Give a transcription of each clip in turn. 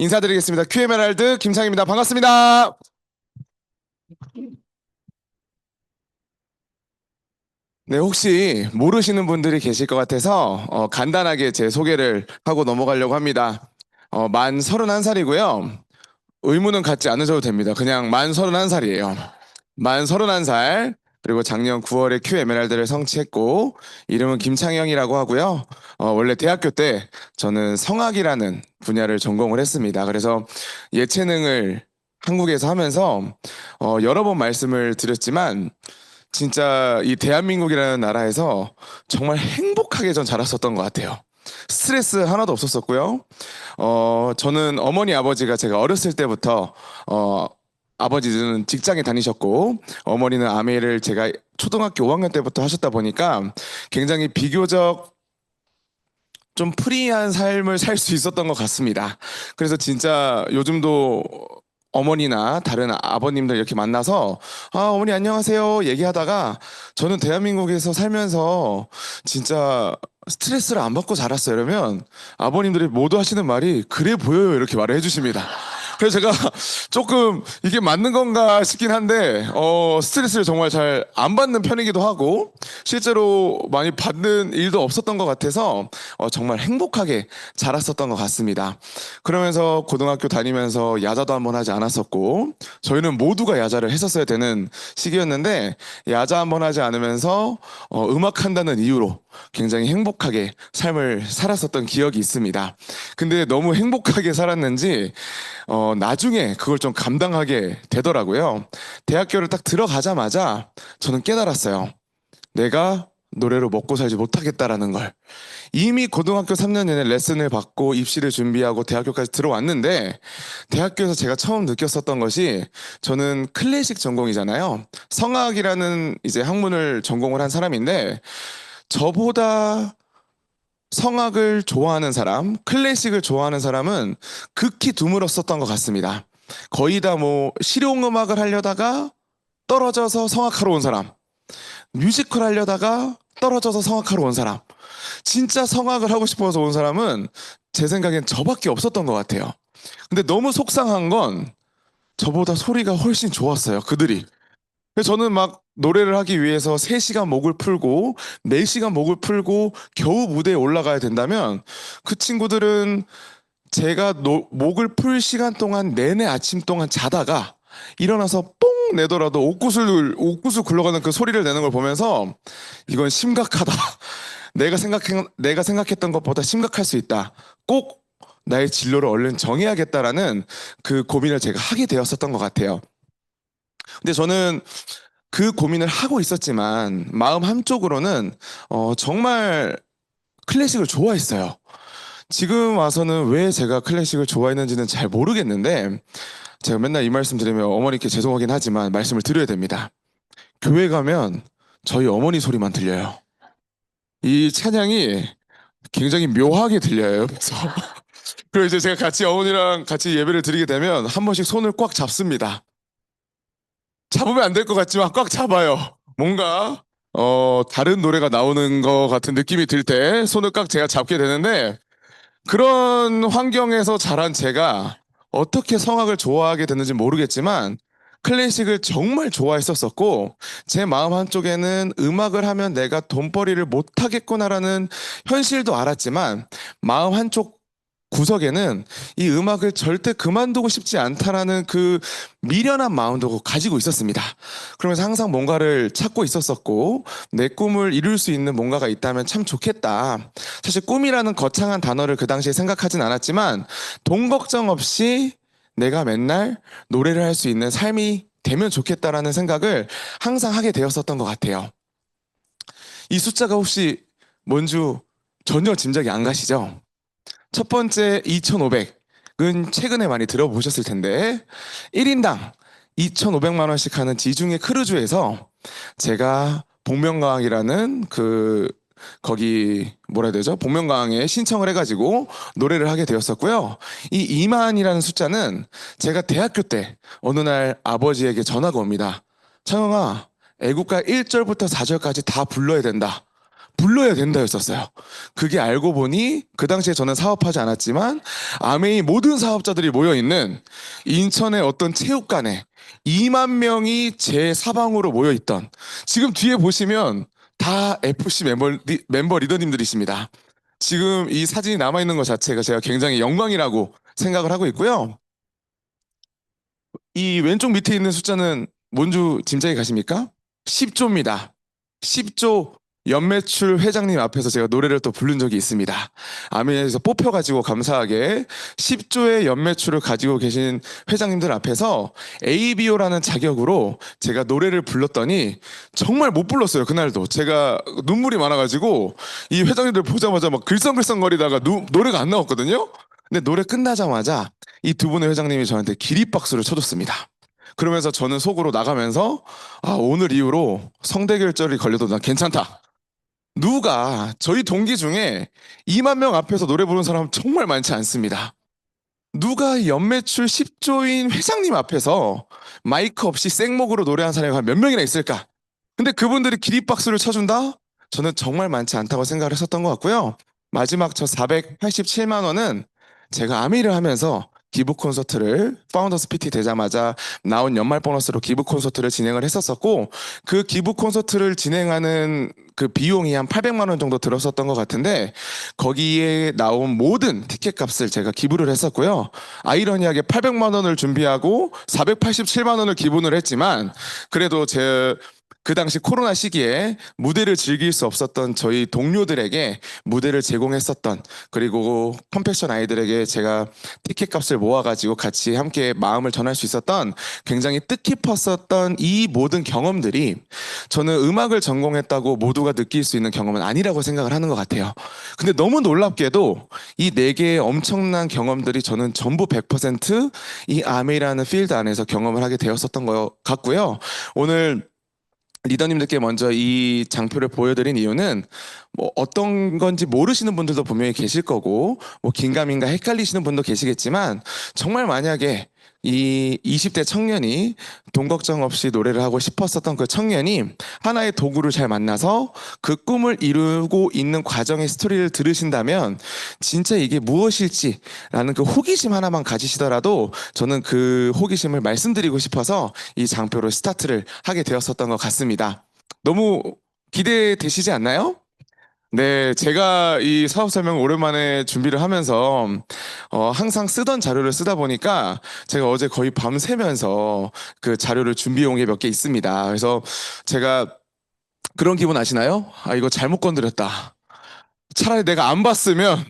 인사드리겠습니다. QMLR드 김창입니다. 반갑습니다. 네, 혹시 모르시는 분들이 계실 것 같아서 간단하게 제 소개를 하고 넘어가려고 합니다. 만 31살이고요. 의무는 갖지 않으셔도 됩니다. 그냥 만 31살이에요. 만 31살. 그리고 작년 9월에 Q 에메랄드를 성취했고, 이름은 김창영이라고 하고요. 원래 대학교 때 저는 성악이라는 분야를 전공을 했습니다. 그래서 예체능을 한국에서 하면서 여러 번 말씀을 드렸지만, 진짜 이 대한민국이라는 나라에서 정말 행복하게 전 자랐었던 것 같아요. 스트레스 하나도 없었었고요. 저는 어머니 아버지가 제가 어렸을 때부터 아버지는 직장에 다니셨고 어머니는 아메를 제가 초등학교 5학년 때부터 하셨다 보니까 굉장히 비교적 좀 프리한 삶을 살 수 있었던 것 같습니다. 그래서 진짜 요즘도 어머니나 다른 아버님들 이렇게 만나서 어머니 안녕하세요 얘기하다가 저는 대한민국에서 살면서 진짜 스트레스를 안 받고 자랐어요. 이러면 아버님들이 모두 하시는 말이 그래 보여요 이렇게 말을 해주십니다. 그래서 제가 조금 이게 맞는 건가 싶긴 한데 스트레스를 정말 잘 안 받는 편이기도 하고 실제로 많이 받는 일도 없었던 것 같아서 정말 행복하게 자랐었던 것 같습니다. 그러면서 고등학교 다니면서 야자도 한번 하지 않았었고 저희는 모두가 야자를 했었어야 되는 시기였는데 야자 한번 하지 않으면서 음악한다는 이유로 굉장히 행복하게 삶을 살았었던 기억이 있습니다. 근데 너무 행복하게 살았는지 나중에 그걸 좀 감당하게 되더라고요. 대학교를 딱 들어가자마자 저는 깨달았어요. 내가 노래로 먹고 살지 못하겠다라는 걸. 이미 고등학교 3년 내내 레슨을 받고 입시를 준비하고 대학교까지 들어왔는데 대학교에서 제가 처음 느꼈었던 것이 저는 클래식 전공이잖아요. 성악이라는 이제 학문을 전공을 한 사람인데 저보다 성악을 좋아하는 사람, 클래식을 좋아하는 사람은 극히 드물었었던 것 같습니다. 거의 다 뭐 실용음악을 하려다가 떨어져서 성악하러 온 사람, 뮤지컬 하려다가 떨어져서 성악하러 온 사람, 진짜 성악을 하고 싶어서 온 사람은 제 생각엔 저밖에 없었던 것 같아요. 근데 너무 속상한 건 저보다 소리가 훨씬 좋았어요, 그들이. 그래서 저는 막 노래를 하기 위해서 3시간 목을 풀고 4시간 목을 풀고 겨우 무대에 올라가야 된다면 그 친구들은 제가 목을 풀 시간 동안 내내 아침 동안 자다가 일어나서 뽕 내더라도 옥구슬 굴러가는 그 소리를 내는 걸 보면서 이건 심각하다. 내가 생각했던 것보다 심각할 수 있다. 꼭 나의 진로를 얼른 정해야겠다라는 그 고민을 제가 하게 되었었던 것 같아요. 근데 저는 그 고민을 하고 있었지만 마음 한쪽으로는 정말 클래식을 좋아했어요. 지금 와서는 왜 제가 클래식을 좋아했는지는 잘 모르겠는데 제가 맨날 이 말씀 드리면 어머니께 죄송하긴 하지만 말씀을 드려야 됩니다. 교회 가면 저희 어머니 소리만 들려요. 이 찬양이 굉장히 묘하게 들려요. 그래서 그리고 이제 제가 같이 어머니랑 같이 예배를 드리게 되면 한 번씩 손을 꽉 잡습니다. 잡으면 안 될 것 같지만 꽉 잡아요. 뭔가 다른 노래가 나오는 것 같은 느낌이 들 때 손을 꽉 제가 잡게 되는데 그런 환경에서 자란 제가 어떻게 성악을 좋아하게 됐는지 모르겠지만 클래식을 정말 좋아했었었고 제 마음 한쪽에는 음악을 하면 내가 돈벌이를 못하겠구나라는 현실도 알았지만 마음 한쪽 구석에는 이 음악을 절대 그만두고 싶지 않다라는 그 미련한 마음도 가지고 있었습니다. 그러면서 항상 뭔가를 찾고 있었었고 내 꿈을 이룰 수 있는 뭔가가 있다면 참 좋겠다. 사실 꿈이라는 거창한 단어를 그 당시에 생각하진 않았지만 돈 걱정 없이 내가 맨날 노래를 할 수 있는 삶이 되면 좋겠다라는 생각을 항상 하게 되었었던 것 같아요. 이 숫자가 혹시 뭔지 전혀 짐작이 안 가시죠? 첫 번째 2,500은 최근에 많이 들어보셨을 텐데 1인당 2,500만 원씩 하는 지중해 크루즈에서 제가 복면가왕이라는 거기 뭐라 해야 되죠? 복면가왕에 신청을 해가지고 노래를 하게 되었었고요. 이 2만이라는 숫자는 제가 대학교 때 어느 날 아버지에게 전화가 옵니다. 창영아, 애국가 1절부터 4절까지 다 불러야 된다. 불러야 된다였었어요. 그게 알고 보니 그 당시에 저는 사업하지 않았지만 아메이 모든 사업자들이 모여 있는 인천의 어떤 체육관에 2만 명이 제 사방으로 모여 있던, 지금 뒤에 보시면 다 FC 멤버 리더님들이십니다. 지금 이 사진이 남아 있는 것 자체가 제가 굉장히 영광이라고 생각을 하고 있고요. 이 왼쪽 밑에 있는 숫자는 뭔지 짐작이 가십니까? 10조입니다. 10조 연매출 회장님 앞에서 제가 노래를 또 부른 적이 있습니다. 아메에서 뽑혀가지고 감사하게 10조의 연매출을 가지고 계신 회장님들 앞에서 ABO라는 자격으로 제가 노래를 불렀더니 정말 못 불렀어요. 그날도 제가 눈물이 많아가지고 이 회장님들 보자마자 막 글썽글썽거리다가 노래가 안 나왔거든요. 근데 노래 끝나자마자 이 두 분의 회장님이 저한테 기립박수를 쳐줬습니다. 그러면서 저는 속으로 나가면서, 아, 오늘 이후로 성대결절이 걸려도 난 괜찮다. 누가 저희 동기 중에 2만 명 앞에서 노래 부르는 사람 정말 많지 않습니다. 누가 연매출 10조인 회장님 앞에서 마이크 없이 생목으로 노래한 사람이 한 몇 명이나 있을까? 근데 그분들이 기립박수를 쳐준다? 저는 정말 많지 않다고 생각을 했었던 것 같고요. 마지막 저 487만 원은 제가 아미를 하면서 기부 콘서트를 파운더스 PT 되자마자 나온 연말 보너스로 기부 콘서트를 진행을 했었었고, 그 기부 콘서트를 진행하는 그 비용이 한 800만 원 정도 들었었던 것 같은데 거기에 나온 모든 티켓 값을 제가 기부를 했었고요. 아이러니하게 800만 원을 준비하고 487만 원을 기부를 했지만 그래도 제 그 당시 코로나 시기에 무대를 즐길 수 없었던 저희 동료들에게 무대를 제공했었던, 그리고 컴패션 아이들에게 제가 티켓 값을 모아가지고 같이 함께 마음을 전할 수 있었던 굉장히 뜻깊었었던 이 모든 경험들이 저는 음악을 전공했다고 모두가 느낄 수 있는 경험은 아니라고 생각을 하는 것 같아요. 근데 너무 놀랍게도 이 네 개의 엄청난 경험들이 저는 전부 100%이 아메이라는 필드 안에서 경험을 하게 되었었던 것 같고요. 오늘 리더님들께 먼저 이 장표를 보여드린 이유는 뭐 어떤 건지 모르시는 분들도 분명히 계실 거고 뭐 긴가민가 헷갈리시는 분도 계시겠지만, 정말 만약에 이 20대 청년이 돈 걱정 없이 노래를 하고 싶었었던 그 청년이 하나의 도구를 잘 만나서 그 꿈을 이루고 있는 과정의 스토리를 들으신다면 진짜 이게 무엇일지라는 그 호기심 하나만 가지시더라도 저는 그 호기심을 말씀드리고 싶어서 이 장표로 스타트를 하게 되었었던 것 같습니다. 너무 기대되시지 않나요? 네, 제가 이 사업 설명 오랜만에 준비를 하면서 항상 쓰던 자료를 쓰다 보니까 제가 어제 거의 밤새면서 그 자료를 준비해 온 게 몇 개 있습니다. 그래서 제가 그런 기분 아시나요? 아, 이거 잘못 건드렸다. 차라리 내가 안 봤으면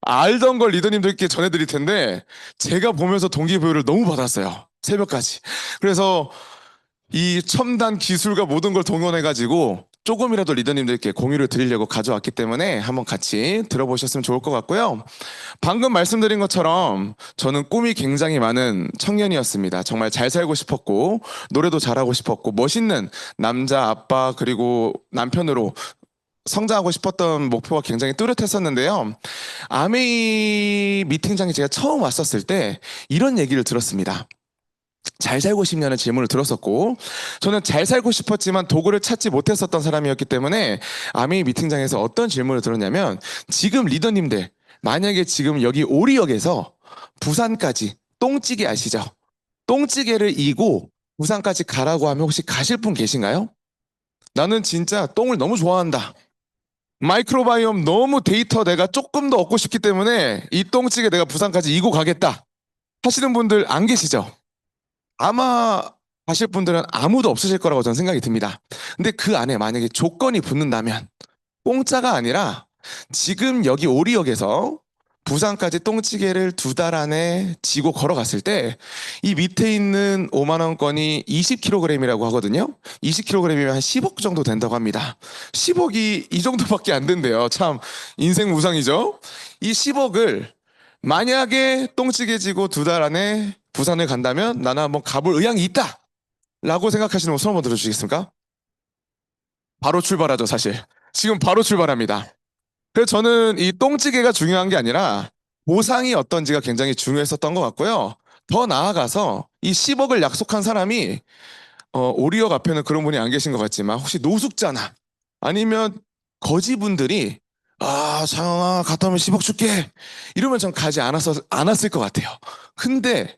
알던 걸 리더님들께 전해드릴 텐데 제가 보면서 동기부여를 너무 받았어요. 새벽까지. 그래서 이 첨단 기술과 모든 걸 동원해가지고 조금이라도 리더님들께 공유를 드리려고 가져왔기 때문에 한번 같이 들어보셨으면 좋을 것 같고요. 방금 말씀드린 것처럼 저는 꿈이 굉장히 많은 청년이었습니다. 정말 잘 살고 싶었고 노래도 잘하고 싶었고 멋있는 남자 아빠 그리고 남편으로 성장하고 싶었던 목표가 굉장히 뚜렷했었는데요. 아메이 미팅장에 제가 처음 왔었을 때 이런 얘기를 들었습니다. 잘 살고 싶냐는 질문을 들었었고, 저는 잘 살고 싶었지만 도구를 찾지 못했었던 사람이었기 때문에 아메이 미팅장에서 어떤 질문을 들었냐면, 지금 리더님들 만약에 지금 여기 오리역에서 부산까지 똥찌개 아시죠? 똥찌개를 이고 부산까지 가라고 하면 혹시 가실 분 계신가요? 나는 진짜 똥을 너무 좋아한다. 마이크로바이옴 너무 데이터 내가 조금 더 얻고 싶기 때문에 이 똥찌개 내가 부산까지 이고 가겠다 하시는 분들 안 계시죠? 아마 가실 분들은 아무도 없으실 거라고 저는 생각이 듭니다. 근데 그 안에 만약에 조건이 붙는다면 공짜가 아니라 지금 여기 오리역에서 부산까지 똥찌개를 2달 안에 지고 걸어갔을 때 이 밑에 있는 5만 원권이 20kg이라고 하거든요. 20kg이면 한 10억 정도 된다고 합니다. 10억이 이 정도밖에 안 된대요. 참 인생 무상이죠. 이 10억을 만약에 똥찌개 지고 2달 안에 부산을 간다면 나는 한번 가볼 의향이 있다 라고 생각하시는 분 손 한번 들어주시겠습니까? 바로 출발하죠, 사실. 지금 바로 출발합니다. 그래서 저는 이 똥찌개가 중요한 게 아니라 보상이 어떤지가 굉장히 중요했었던 것 같고요. 더 나아가서 이 10억을 약속한 사람이 오리역 앞에는 그런 분이 안 계신 것 같지만 혹시 노숙자나 아니면 거지분들이 장영아 갔다 오면 10억 줄게 이러면 전 가지 않았을 것 같아요. 근데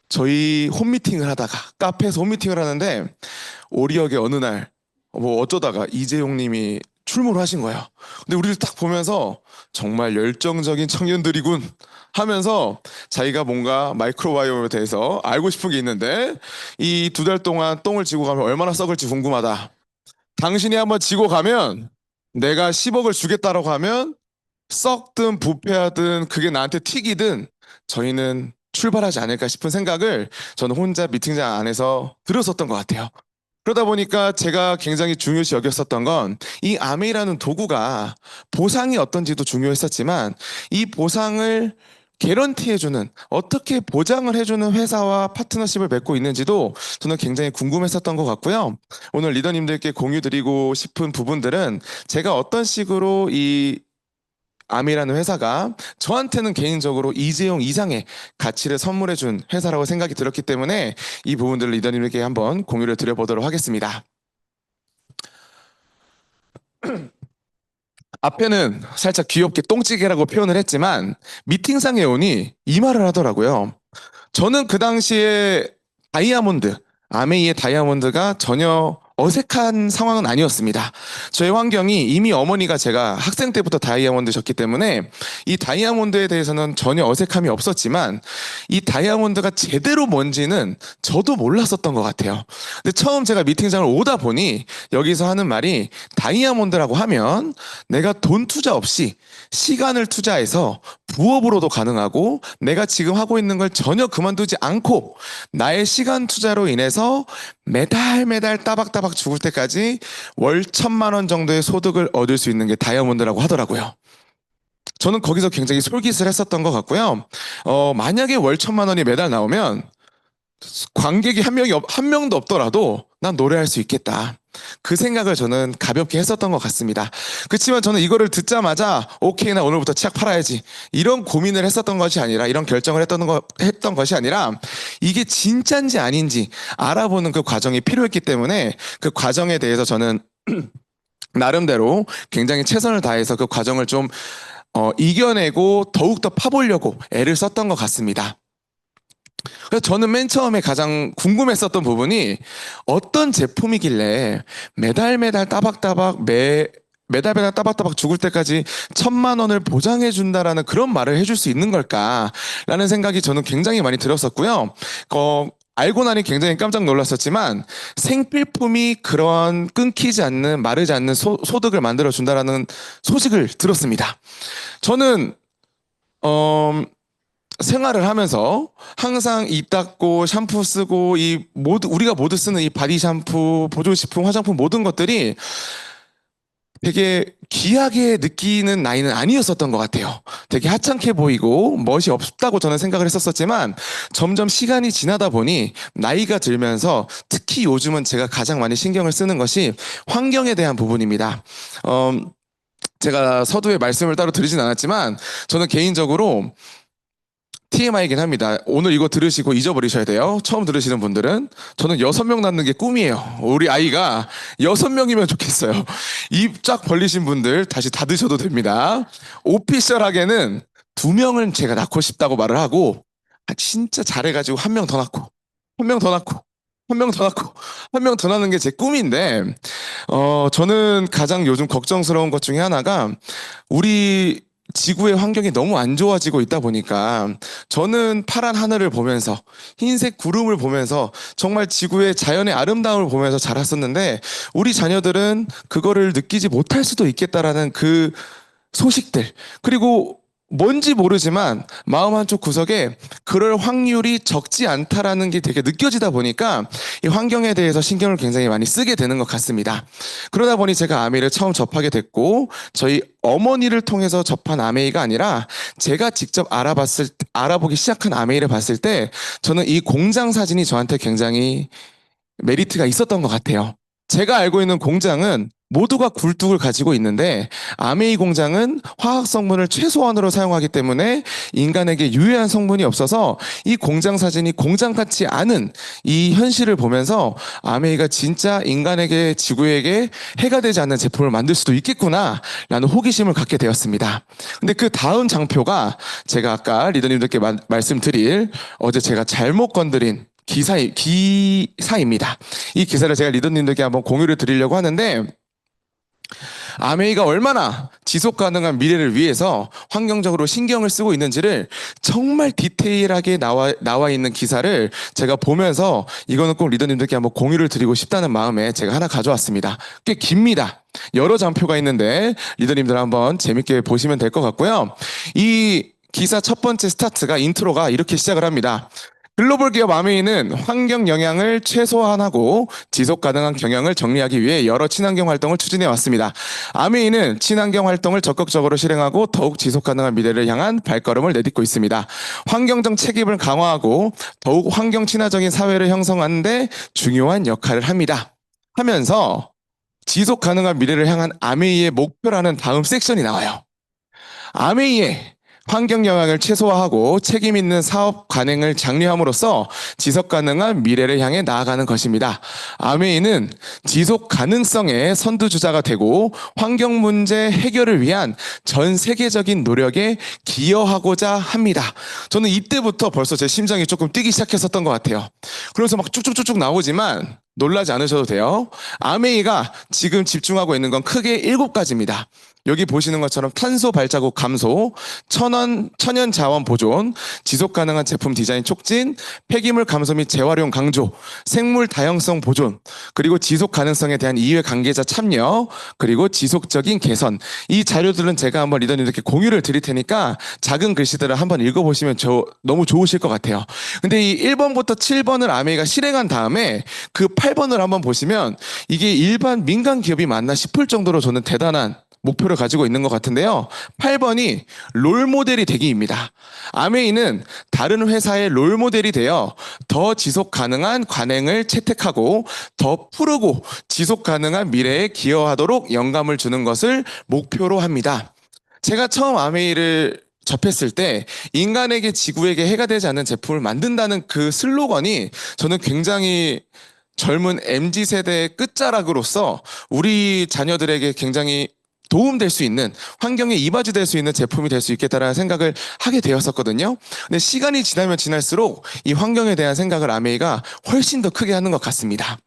저희 홈미팅을 하다가 카페에서 홈미팅을 하는데 오리역의 어느 날 뭐 어쩌다가 이재용 님이 출몰을 하신 거예요. 근데 우리를 딱 보면서 정말 열정적인 청년들이군 하면서 자기가 뭔가 마이크로바이옴에 대해서 알고 싶은 게 있는데 이 2달 동안 똥을 지고 가면 얼마나 썩을지 궁금하다. 당신이 한번 지고 가면 내가 10억을 주겠다라고 하면 썩든 부패하든 그게 나한테 튀기든 저희는 출발하지 않을까 싶은 생각을 저는 혼자 미팅장 안에서 들었었던 것 같아요. 그러다 보니까 제가 굉장히 중요시 여겼었던 건 이 아메이라는 도구가 보상이 어떤지도 중요했었지만 이 보상을 개런티해주는 어떻게 보장을 해주는 회사와 파트너십을 맺고 있는지도 저는 굉장히 궁금했었던 것 같고요. 오늘 리더님들께 공유드리고 싶은 부분들은 제가 어떤 식으로 이 아미라는 회사가 저한테는 개인적으로 이재용 이상의 가치를 선물해준 회사라고 생각이 들었기 때문에 이 부분들을 리더님에게 한번 공유를 드려보도록 하겠습니다. 앞에는 살짝 귀엽게 똥찌개라고 표현을 했지만 미팅상에 오니 이 말을 하더라고요. 저는 그 당시에 다이아몬드, 아메이의 다이아몬드가 전혀 어색한 상황은 아니었습니다. 저의 환경이 이미 어머니가 제가 학생 때부터 다이아몬드셨기 때문에 이 다이아몬드에 대해서는 전혀 어색함이 없었지만 이 다이아몬드가 제대로 뭔지는 저도 몰랐었던 것 같아요. 근데 처음 제가 미팅장을 오다 보니 여기서 하는 말이 다이아몬드라고 하면 내가 돈 투자 없이 시간을 투자해서 부업으로도 가능하고 내가 지금 하고 있는 걸 전혀 그만두지 않고 나의 시간 투자로 인해서 매달 매달 따박따박 죽을 때까지 월 1,000만 원 정도의 소득을 얻을 수 있는 게 다이아몬드라고 하더라고요. 저는 거기서 굉장히 솔깃을 했었던 것 같고요. 만약에 월 1,000만 원이 매달 나오면 관객이 한 명도 없더라도 난 노래할 수 있겠다. 그 생각을 저는 가볍게 했었던 것 같습니다. 그렇지만 저는 이거를 듣자마자 오케이 나 오늘부터 치약 팔아야지 이런 고민을 했었던 것이 아니라 이런 결정을 했던 것이 아니라 이게 진짜인지 아닌지 알아보는 그 과정이 필요했기 때문에 그 과정에 대해서 저는 나름대로 굉장히 최선을 다해서 그 과정을 좀 이겨내고 더욱더 파보려고 애를 썼던 것 같습니다. 그래서 저는 맨 처음에 가장 궁금했었던 부분이 어떤 제품이길래 매달 매달 따박따박 매달 매달 따박따박 죽을 때까지 1,000만 원을 보장해 준다라는 그런 말을 해줄 수 있는 걸까라는 생각이 저는 굉장히 많이 들었었고요. 알고 나니 굉장히 깜짝 놀랐었지만 생필품이 그런 끊기지 않는 마르지 않는 소득을 만들어 준다라는 소식을 들었습니다. 저는 생활을 하면서 항상 입 닦고 샴푸 쓰고 우리가 모두 쓰는 이 바디 샴푸, 보조식품, 화장품 모든 것들이 되게 귀하게 느끼는 나이는 아니었었던 것 같아요. 되게 하찮게 보이고 멋이 없다고 저는 생각을 했었지만 점점 시간이 지나다 보니 나이가 들면서 특히 요즘은 제가 가장 많이 신경을 쓰는 것이 환경에 대한 부분입니다. 제가 서두에 말씀을 따로 드리진 않았지만 저는 개인적으로 TMI이긴 합니다. 오늘 이거 들으시고 잊어버리셔야 돼요. 처음 들으시는 분들은. 저는 6명 낳는 게 꿈이에요. 우리 아이가 6명이면 좋겠어요. 입 쫙 벌리신 분들 다시 닫으셔도 됩니다. 오피셜하게는 2명은 제가 낳고 싶다고 말을 하고 진짜 잘해가지고 1명 더 낳고 1명 더 낳고 1명 더 낳고 1명 더 낳는 게 제 꿈인데 저는 가장 요즘 걱정스러운 것 중에 하나가 우리 지구의 환경이 너무 안 좋아지고 있다 보니까 저는 파란 하늘을 보면서 흰색 구름을 보면서 정말 지구의 자연의 아름다움을 보면서 자랐었는데 우리 자녀들은 그거를 느끼지 못할 수도 있겠다라는 그 소식들 그리고 뭔지 모르지만 마음 한쪽 구석에 그럴 확률이 적지 않다라는 게 되게 느껴지다 보니까 이 환경에 대해서 신경을 굉장히 많이 쓰게 되는 것 같습니다. 그러다 보니 제가 아메이를 처음 접하게 됐고 저희 어머니를 통해서 접한 아메이가 아니라 제가 직접 알아보기 시작한 아메이를 봤을 때 저는 이 공장 사진이 저한테 굉장히 메리트가 있었던 것 같아요. 제가 알고 있는 공장은 모두가 굴뚝을 가지고 있는데 아메이 공장은 화학 성분을 최소한으로 사용하기 때문에 인간에게 유해한 성분이 없어서 이 공장 사진이 공장 같지 않은 이 현실을 보면서 아메이가 진짜 인간에게 지구에게 해가 되지 않는 제품을 만들 수도 있겠구나라는 호기심을 갖게 되었습니다. 근데 그 다음 장표가 제가 아까 리더님들께 말씀드릴 어제 제가 잘못 건드린 기사입니다. 이 기사를 제가 리더님들께 한번 공유를 드리려고 하는데 아메이가 얼마나 지속 가능한 미래를 위해서 환경적으로 신경을 쓰고 있는지를 정말 디테일하게 나와 있는 기사를 제가 보면서 이거는 꼭 리더님들께 한번 공유를 드리고 싶다는 마음에 제가 하나 가져왔습니다. 꽤 깁니다. 여러 장표가 있는데 리더님들 한번 재밌게 보시면 될 것 같고요. 이 기사 첫 번째 스타트가 인트로가 이렇게 시작을 합니다. 글로벌 기업 아메이는 환경 영향을 최소한하고 지속 가능한 경영을 정리하기 위해 여러 친환경 활동을 추진해 왔습니다. 아메이는 친환경 활동을 적극적으로 실행하고 더욱 지속 가능한 미래를 향한 발걸음을 내딛고 있습니다. 환경적 책임을 강화하고 더욱 환경 친화적인 사회를 형성하는 데 중요한 역할을 합니다. 하면서 지속 가능한 미래를 향한 아메이의 목표라는 다음 섹션이 나와요. 아메이의 환경 영향을 최소화하고 책임 있는 사업 관행을 장려함으로써 지속 가능한 미래를 향해 나아가는 것입니다. 아메이는 지속 가능성의 선두주자가 되고 환경 문제 해결을 위한 전 세계적인 노력에 기여하고자 합니다. 저는 이때부터 벌써 제 심장이 조금 뛰기 시작했었던 것 같아요. 그래서 막 쭉쭉쭉쭉 나오지만 놀라지 않으셔도 돼요. 아메이가 지금 집중하고 있는 건 크게 7가지입니다. 여기 보시는 것처럼 탄소 발자국 감소, 천연 자원 보존, 지속 가능한 제품 디자인 촉진, 폐기물 감소 및 재활용 강조, 생물 다양성 보존, 그리고 지속 가능성에 대한 이해 관계자 참여, 그리고 지속적인 개선. 이 자료들은 제가 한번 리더님들께 공유를 드릴 테니까 작은 글씨들을 한번 읽어보시면 너무 좋으실 것 같아요. 근데 이 1번부터 7번을 아메이가 실행한 다음에 그 8번을 한번 보시면 이게 일반 민간 기업이 맞나 싶을 정도로 저는 대단한 목표를 가지고 있는 것 같은데요. 8번이 롤모델이 되기입니다. 아메이는 다른 회사의 롤모델이 되어 더 지속 가능한 관행을 채택하고 더 푸르고 지속 가능한 미래에 기여하도록 영감을 주는 것을 목표로 합니다. 제가 처음 아메이를 접했을 때 인간에게 지구에게 해가 되지 않는 제품을 만든다는 그 슬로건이 저는 굉장히 젊은 MZ세대의 끝자락으로서 우리 자녀들에게 굉장히 도움될 수 있는, 환경에 이바지 될 수 있는 제품이 될 수 있겠다라는 생각을 하게 되었었거든요. 근데 시간이 지나면 지날수록 이 환경에 대한 생각을 아메이가 훨씬 더 크게 하는 것 같습니다.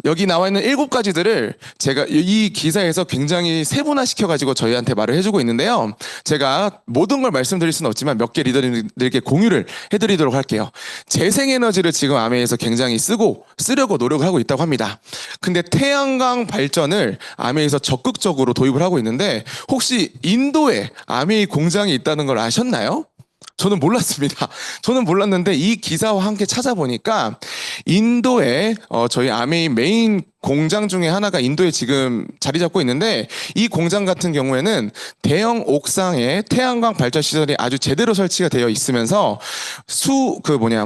여기 나와 있는 7가지들을 제가 이 기사에서 굉장히 세분화시켜가지고 저희한테 말을 해주고 있는데요. 제가 모든 걸 말씀드릴 수는 없지만 몇 개 리더님들께 공유를 해드리도록 할게요. 재생에너지를 지금 아메이에서 굉장히 쓰려고 노력을 하고 있다고 합니다. 근데 태양광 발전을 아메이에서 적극적으로 도입을 하고 있는데 혹시 인도에 아메이 공장이 있다는 걸 아셨나요? 저는 몰랐습니다. 저는 몰랐는데 이 기사와 함께 찾아보니까 인도에 저희 아메이 메인 공장 중에 하나가 인도에 지금 자리 잡고 있는데 이 공장 같은 경우에는 대형 옥상에 태양광 발전 시설이 아주 제대로 설치가 되어 있으면서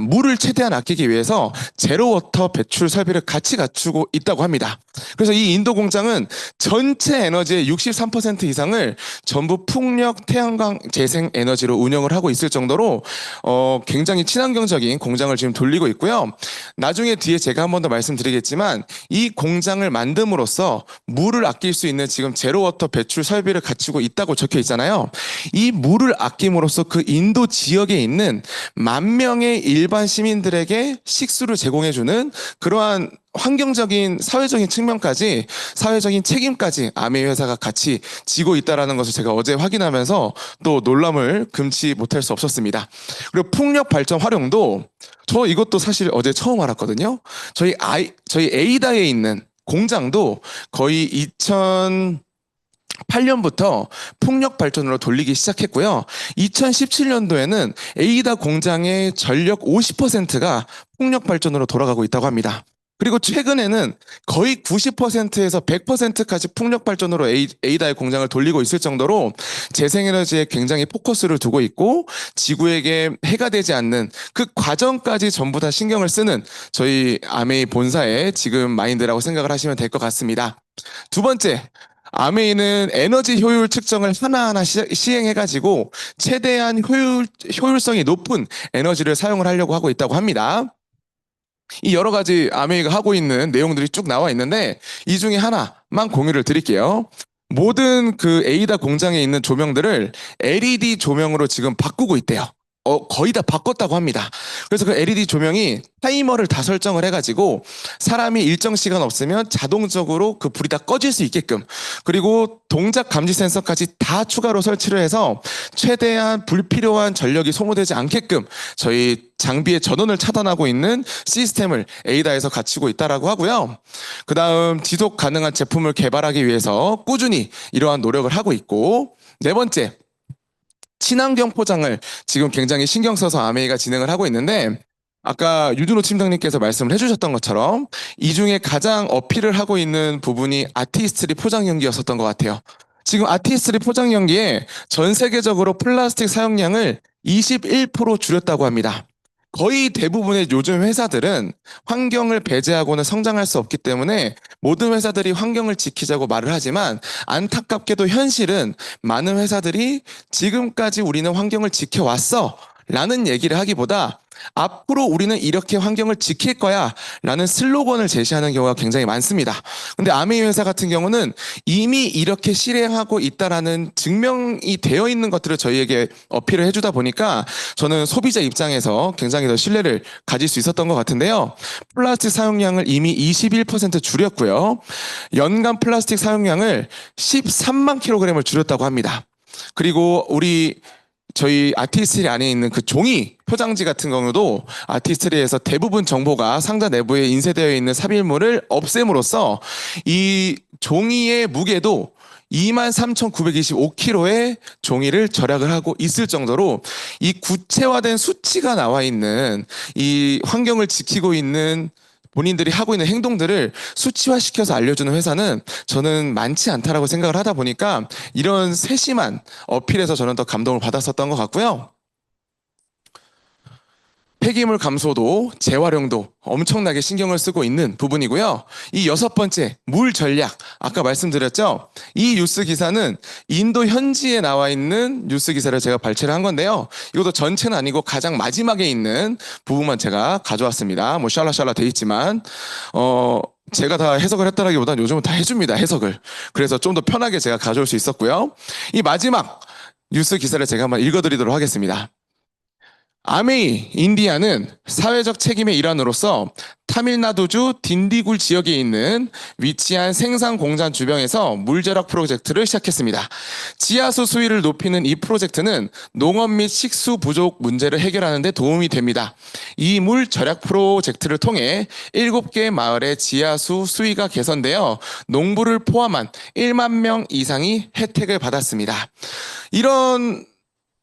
물을 최대한 아끼기 위해서 제로워터 배출 설비를 같이 갖추고 있다고 합니다. 그래서 이 인도 공장은 전체 에너지의 63% 이상을 전부 풍력 태양광 재생 에너지로 운영을 하고 있을 정도로 굉장히 친환경적인 공장을 지금 돌리고 있고요. 나중에 뒤에 제가 한 번 더 말씀드리겠지만 이 공장을 만듦으로써 물을 아낄 수 있는 지금 제로워터 배출 설비를 갖추고 있다고 적혀 있잖아요. 이 물을 아낌으로써 그 인도 지역에 있는 10,000명의 일반 시민들에게 식수를 제공해주는 그러한 환경적인 사회적인 측면까지 사회적인 책임까지 아메이 회사가 같이 지고 있다는 것을 제가 어제 확인하면서 또 놀람을 금치 못할 수 없었습니다. 그리고 풍력 발전 활용도 저 이것도 사실 어제 처음 알았거든요. 저희 에이다에 있는 공장도 거의 2008년부터 풍력 발전으로 돌리기 시작했고요. 2017년도에는 에이다 공장의 전력 50%가 풍력 발전으로 돌아가고 있다고 합니다. 그리고 최근에는 거의 90%에서 100%까지 풍력 발전으로 에이다의 공장을 돌리고 있을 정도로 재생에너지에 굉장히 포커스를 두고 있고 지구에게 해가 되지 않는 그 과정까지 전부 다 신경을 쓰는 저희 아메이 본사의 지금 마인드라고 생각을 하시면 될 것 같습니다. 두 번째, 아메이는 에너지 효율 측정을 하나하나 시행해가지고 최대한 효율성이 높은 에너지를 사용을 하려고 하고 있다고 합니다. 이 여러 가지 아메이가 하고 있는 내용들이 쭉 나와 있는데 이 중에 하나만 공유를 드릴게요. 모든 그 에이다 공장에 있는 조명들을 LED 조명으로 지금 바꾸고 있대요. 거의 다 바꿨다고 합니다. 그래서 그 LED 조명이 타이머를 다 설정을 해가지고 사람이 일정 시간 없으면 자동적으로 그 불이 다 꺼질 수 있게끔, 그리고 동작 감지 센서까지 다 추가로 설치를 해서 최대한 불필요한 전력이 소모되지 않게끔 저희 장비의 전원을 차단하고 있는 시스템을 에이다에서 갖추고 있다라고 하고요. 그 다음 지속 가능한 제품을 개발하기 위해서 꾸준히 이러한 노력을 하고 있고, 네 번째, 친환경 포장을 지금 굉장히 신경 써서 아메이가 진행을 하고 있는데, 아까 유준호 팀장님께서 말씀을 해주셨던 것처럼 이 중에 가장 어필을 하고 있는 부분이 아티스트리 포장 용기였었던 것 같아요. 지금 아티스트리 포장 용기에 전 세계적으로 플라스틱 사용량을 21% 줄였다고 합니다. 거의 대부분의 요즘 회사들은 환경을 배제하고는 성장할 수 없기 때문에 모든 회사들이 환경을 지키자고 말을 하지만, 안타깝게도 현실은 많은 회사들이 지금까지 우리는 환경을 지켜왔어 라는 얘기를 하기보다 앞으로 우리는 이렇게 환경을 지킬 거야 라는 슬로건을 제시하는 경우가 굉장히 많습니다. 근데 아메이 회사 같은 경우는 이미 이렇게 실행하고 있다라는 증명이 되어 있는 것들을 저희에게 어필을 해주다 보니까 저는 소비자 입장에서 굉장히 더 신뢰를 가질 수 있었던 것 같은데요. 플라스틱 사용량을 이미 21% 줄였고요. 연간 플라스틱 사용량을 13만 킬로그램을 줄였다고 합니다. 그리고 저희 아티스트리 안에 있는 그 종이 포장지 같은 경우도 아티스트리에서 대부분 정보가 상자 내부에 인쇄되어 있는 삽입물을 없앰으로써 이 종이의 무게도 23,925kg의 종이를 절약을 하고 있을 정도로 이 구체화된 수치가 나와 있는 이 환경을 지키고 있는 본인들이 하고 있는 행동들을 수치화시켜서 알려주는 회사는 저는 많지 않다라고 생각을 하다 보니까 이런 세심한 어필에서 저는 더 감동을 받았었던 것 같고요. 폐기물 감소도 재활용도 엄청나게 신경을 쓰고 있는 부분이고요. 이 여섯 번째, 물 전략. 아까 말씀드렸죠? 이 뉴스 기사는 인도 현지에 나와 있는 뉴스 기사를 제가 발췌를 한 건데요. 이것도 전체는 아니고 가장 마지막에 있는 부분만 제가 가져왔습니다. 뭐 샬라샬라 돼 있지만 제가 다 해석을 했다라기보다는 요즘은 다 해줍니다, 해석을. 그래서 좀 더 편하게 제가 가져올 수 있었고요. 이 마지막 뉴스 기사를 제가 한번 읽어드리도록 하겠습니다. 아메이, 인디아는 사회적 책임의 일환으로서 타밀나두주 딘디굴 지역에 있는 위치한 생산 공장 주변에서 물 절약 프로젝트를 시작했습니다. 지하수 수위를 높이는 이 프로젝트는 농업 및 식수 부족 문제를 해결하는 데 도움이 됩니다. 이 물 절약 프로젝트를 통해 7개 마을의 지하수 수위가 개선되어 농부를 포함한 1만 명 이상이 혜택을 받았습니다. 이런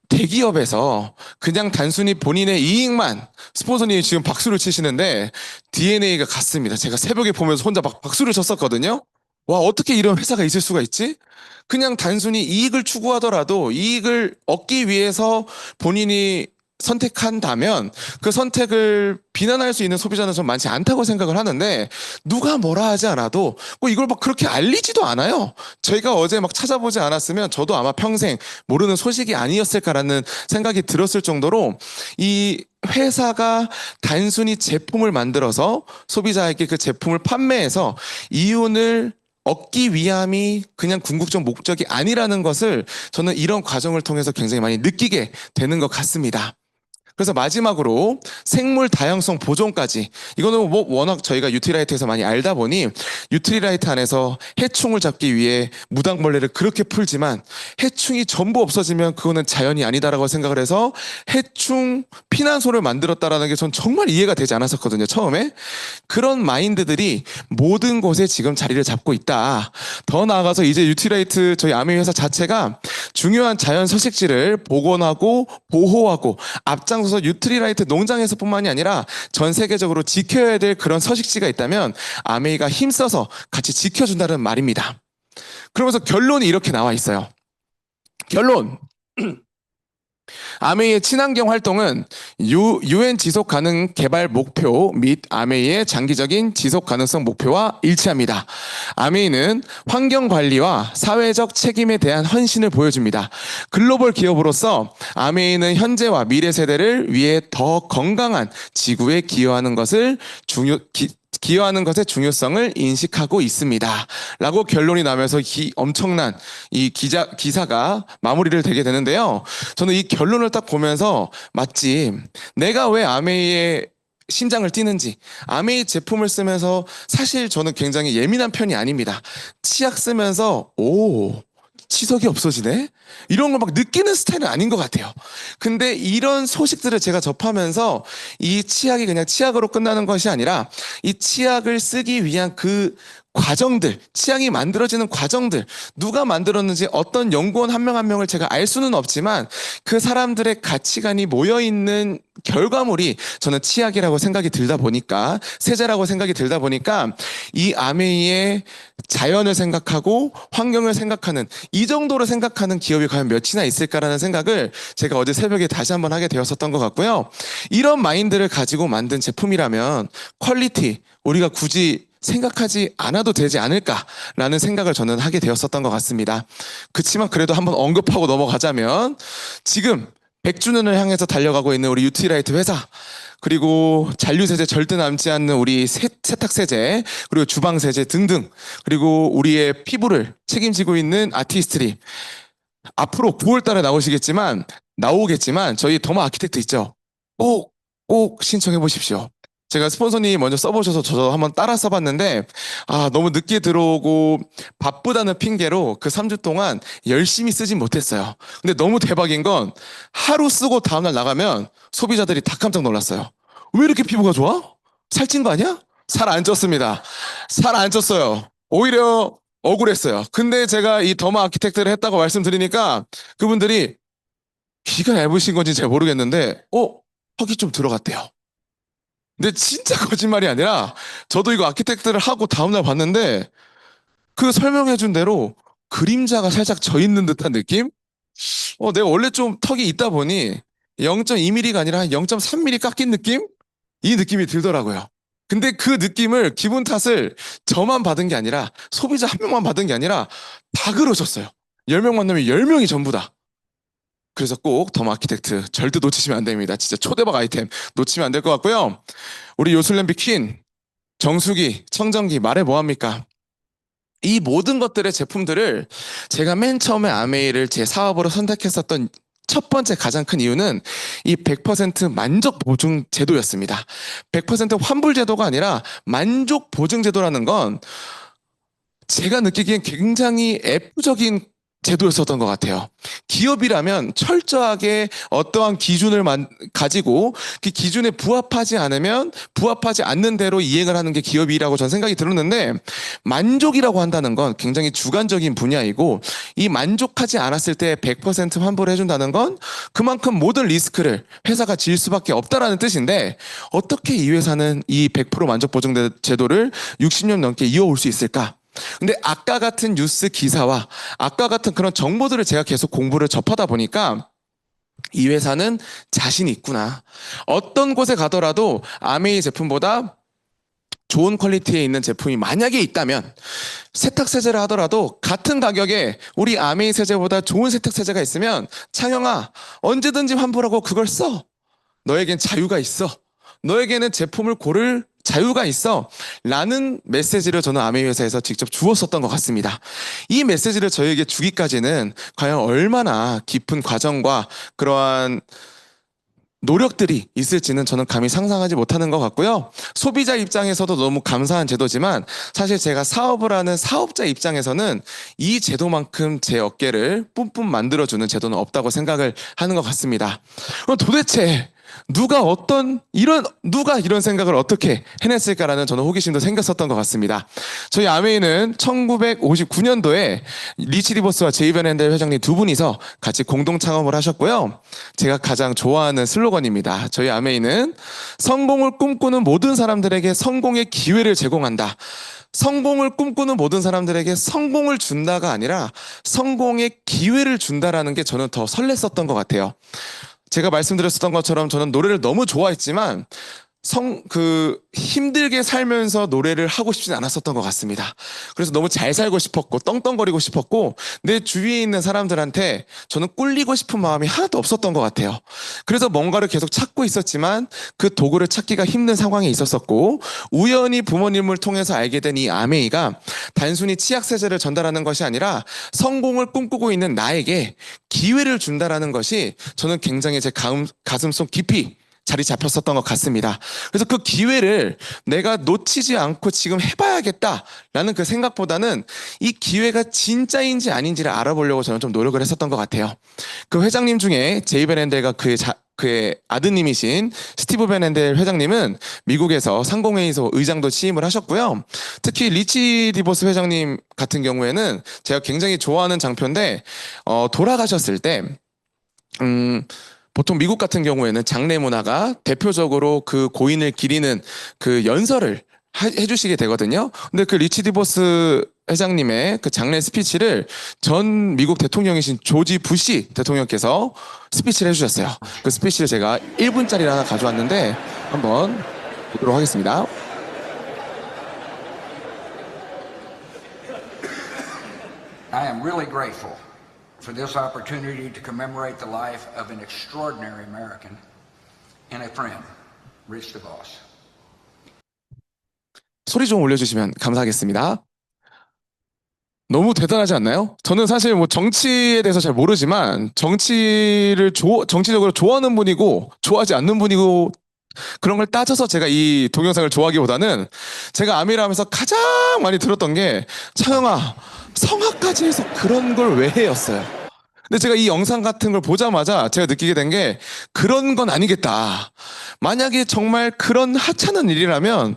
대기업에서 그냥 단순히 본인의 이익만, 스폰서님이 지금 박수를 치시는데 DNA가 같습니다. 제가 새벽에 보면서 혼자 막 박수를 쳤었거든요. 와, 어떻게 이런 회사가 있을 수가 있지? 그냥 단순히 이익을 추구하더라도 이익을 얻기 위해서 본인이 선택한다면 그 선택을 비난할 수 있는 소비자는 좀 많지 않다고 생각을 하는데, 누가 뭐라 하지 않아도 이걸 막 그렇게 알리지도 않아요. 저희가 어제 막 찾아보지 않았으면 저도 아마 평생 모르는 소식이 아니었을까라는 생각이 들었을 정도로 이 회사가 단순히 제품을 만들어서 소비자에게 그 제품을 판매해서 이윤을 얻기 위함이 그냥 궁극적 목적이 아니라는 것을 저는 이런 과정을 통해서 굉장히 많이 느끼게 되는 것 같습니다. 그래서 마지막으로 생물 다양성 보존까지, 이거는 뭐 워낙 저희가 유틸라이트에서 많이 알다 보니 유틸라이트 안에서 해충을 잡기 위해 무당벌레를 그렇게 풀지만 해충이 전부 없어지면 그거는 자연이 아니다라고 생각을 해서 해충 피난소를 만들었다라는 게 전 정말 이해가 되지 않았었거든요, 처음에. 그런 마인드들이 모든 곳에 지금 자리를 잡고 있다. 더 나아가서 이제 유틸라이트 저희 아메 회사 자체가 중요한 자연 서식지를 복원하고 보호하고 앞장서서 유트리라이트 농장에서뿐만이 아니라 전 세계적으로 지켜야 될 그런 서식지가 있다면 아메이가 힘써서 같이 지켜준다는 말입니다. 그러면서 결론이 이렇게 나와 있어요. 결론. 아메이의 친환경 활동은 UN 지속 가능 개발 목표 및 아메이의 장기적인 지속 가능성 목표와 일치합니다. 아메이는 환경 관리와 사회적 책임에 대한 헌신을 보여줍니다. 글로벌 기업으로서 아메이는 현재와 미래 세대를 위해 더 건강한 지구에 기여하는 것의 중요성을 인식하고 있습니다. 라고 결론이 나면서 엄청난 이 기사가 마무리를 되게 되는데요. 저는 이 결론을 딱 보면서 마치 내가 왜 아메이의 심장을 뛰는지, 아메이 제품을 쓰면서 사실 저는 굉장히 예민한 편이 아닙니다. 치약 쓰면서 치석이 없어지네? 이런 걸 막 느끼는 스타일은 아닌 것 같아요. 근데 이런 소식들을 제가 접하면서 이 치약이 그냥 치약으로 끝나는 것이 아니라 이 치약을 쓰기 위한 그 과정들, 치약이 만들어지는 과정들, 누가 만들었는지 어떤 연구원 한 명 한 명을 제가 알 수는 없지만 그 사람들의 가치관이 모여있는 결과물이 저는 치약이라고 생각이 들다 보니까, 세제라고 생각이 들다 보니까 이 아메이의 자연을 생각하고 환경을 생각하는 이 정도로 생각하는 기업이 과연 몇이나 있을까라는 생각을 제가 어제 새벽에 다시 한번 하게 되었었던 것 같고요. 이런 마인드를 가지고 만든 제품이라면 퀄리티, 우리가 굳이 생각하지 않아도 되지 않을까라는 생각을 저는 하게 되었었던 것 같습니다. 그치만 그래도 한번 언급하고 넘어가자면 지금 100주년을 향해서 달려가고 있는 우리 유티라이트 회사, 그리고 잔류세제 절대 남지 않는 우리 세탁세제, 그리고 주방세제 등등, 그리고 우리의 피부를 책임지고 있는 아티스트리, 앞으로 9월 달에 나오겠지만 저희 더마 아키텍트 있죠? 꼭 신청해 보십시오. 제가 스폰서님이 먼저 써보셔서 저도 한번 따라 써봤는데 너무 늦게 들어오고 바쁘다는 핑계로 그 3주 동안 열심히 쓰진 못했어요. 근데 너무 대박인 건 하루 쓰고 다음날 나가면 소비자들이 다 깜짝 놀랐어요. 왜 이렇게 피부가 좋아? 살찐 거 아니야? 살 안 쪘습니다. 살 안 쪘어요. 오히려 억울했어요. 근데 제가 이 더마 아키텍트를 했다고 말씀드리니까 그분들이 귀가 얇으신 건지 잘 모르겠는데 턱이 좀 들어갔대요. 근데 진짜 거짓말이 아니라 저도 이거 아키텍트를 하고 다음날 봤는데 그 설명해준 대로 그림자가 살짝 져 있는 듯한 느낌? 내가 원래 좀 턱이 있다 보니 0.2mm가 아니라 한 0.3mm 깎인 느낌? 이 느낌이 들더라고요. 근데 그 느낌을, 기분 탓을 저만 받은 게 아니라 소비자 한 명만 받은 게 아니라 다 그러셨어요. 10명 만나면 10명이 전부 다. 그래서 꼭 더마 아키텍트 절대 놓치시면 안 됩니다. 진짜 초대박 아이템 놓치면 안 될 것 같고요. 우리 요술냄비 퀸, 정수기, 청정기 말해 뭐합니까? 이 모든 것들의 제품들을 제가 맨 처음에 아메이를 제 사업으로 선택했었던 첫 번째 가장 큰 이유는 이 100% 만족 보증 제도였습니다. 100% 환불 제도가 아니라 만족 보증 제도라는 건 제가 느끼기엔 굉장히 F적인 제도였었던 것 같아요. 기업이라면 철저하게 어떠한 기준을 가지고 그 기준에 부합하지 않는 대로 이행을 하는 게 기업이라고 저는 생각이 들었는데, 만족이라고 한다는 건 굉장히 주관적인 분야이고 이 만족하지 않았을 때 100% 환불을 해준다는 건 그만큼 모든 리스크를 회사가 질 수밖에 없다라는 뜻인데, 어떻게 이 회사는 이 100% 만족 보증 제도를 60년 넘게 이어올 수 있을까? 근데 아까 같은 뉴스 기사와 아까 같은 그런 정보들을 제가 계속 공부를 접하다 보니까 이 회사는 자신이 있구나. 어떤 곳에 가더라도 아메이 제품보다 좋은 퀄리티에 있는 제품이 만약에 있다면, 세탁세제를 하더라도 같은 가격에 우리 아메이 세제보다 좋은 세탁세제가 있으면 창영아, 언제든지 환불하고 그걸 써. 너에겐 자유가 있어. 너에게는 제품을 고를 자유가 있어 라는 메시지를 저는 아메이 회사에서 직접 주었었던 것 같습니다. 이 메시지를 저에게 주기까지는 과연 얼마나 깊은 과정과 그러한 노력들이 있을지는 저는 감히 상상하지 못하는 것 같고요. 소비자 입장에서도 너무 감사한 제도지만 사실 제가 사업을 하는 사업자 입장에서는 이 제도만큼 제 어깨를 뿜뿜 만들어주는 제도는 없다고 생각을 하는 것 같습니다. 그럼 도대체 누가 이런 생각을 어떻게 해냈을까라는 저는 호기심도 생겼었던 것 같습니다. 저희 아메이는 1959년도에 리치 리버스와 제이변 핸델 회장님 두 분이서 같이 공동 창업을 하셨고요. 제가 가장 좋아하는 슬로건입니다. 저희 아메이는 성공을 꿈꾸는 모든 사람들에게 성공의 기회를 제공한다. 성공을 꿈꾸는 모든 사람들에게 성공을 준다가 아니라 성공의 기회를 준다라는 게 저는 더 설렜었던 것 같아요. 제가 말씀드렸었던 것처럼 저는 노래를 너무 좋아했지만 힘들게 살면서 노래를 하고 싶진 않았었던 것 같습니다. 그래서 너무 잘 살고 싶었고, 떵떵거리고 싶었고, 내 주위에 있는 사람들한테 저는 꿀리고 싶은 마음이 하나도 없었던 것 같아요. 그래서 뭔가를 계속 찾고 있었지만, 그 도구를 찾기가 힘든 상황에 있었었고, 우연히 부모님을 통해서 알게 된 이 아메이가 단순히 치약세제를 전달하는 것이 아니라 성공을 꿈꾸고 있는 나에게 기회를 준다라는 것이 저는 굉장히 제 가슴속 깊이 자리 잡혔었던 것 같습니다. 그래서 그 기회를 내가 놓치지 않고 지금 해봐야겠다라는 그 생각보다는 이 기회가 진짜인지 아닌지를 알아보려고 저는 좀 노력을 했었던 것 같아요. 그 회장님 중에 제이 베넨델과 그의 아드님이신 스티브 베넨델 회장님은 미국에서 상공회의소 의장도 취임을 하셨고요. 특히 리치 디보스 회장님 같은 경우에는 제가 굉장히 좋아하는 장표인데, 돌아가셨을 때, 보통 미국 같은 경우에는 장례 문화가 대표적으로 그 고인을 기리는 그 연설을 해주시게 되거든요. 근데 그 리치 디보스 회장님의 그 장례 스피치를 전 미국 대통령이신 조지 부시 대통령께서 스피치를 해주셨어요. 그 스피치를 제가 1분짜리 하나 가져왔는데 한번 보도록 하겠습니다. I am really grateful for this opportunity to commemorate the life of an extraordinary American and a friend, Rich DeVos. 소리 좀 올려주시면 감사하겠습니다. 너무 대단하지 않나요? 저는 사실 뭐 정치에 대해서 잘 모르지만 정치적으로 좋아하는 분이고 좋아하지 않는 분이고 그런 걸 따져서 제가 이 동영상을 좋아하기보다는 제가 아미를 하면서 가장 많이 들었던 게 창영아 성악까지 해서 그런 걸 왜 해였어요. 근데 제가 이 영상 같은 걸 보자마자 제가 느끼게 된 게 그런 건 아니겠다. 만약에 정말 그런 하찮은 일이라면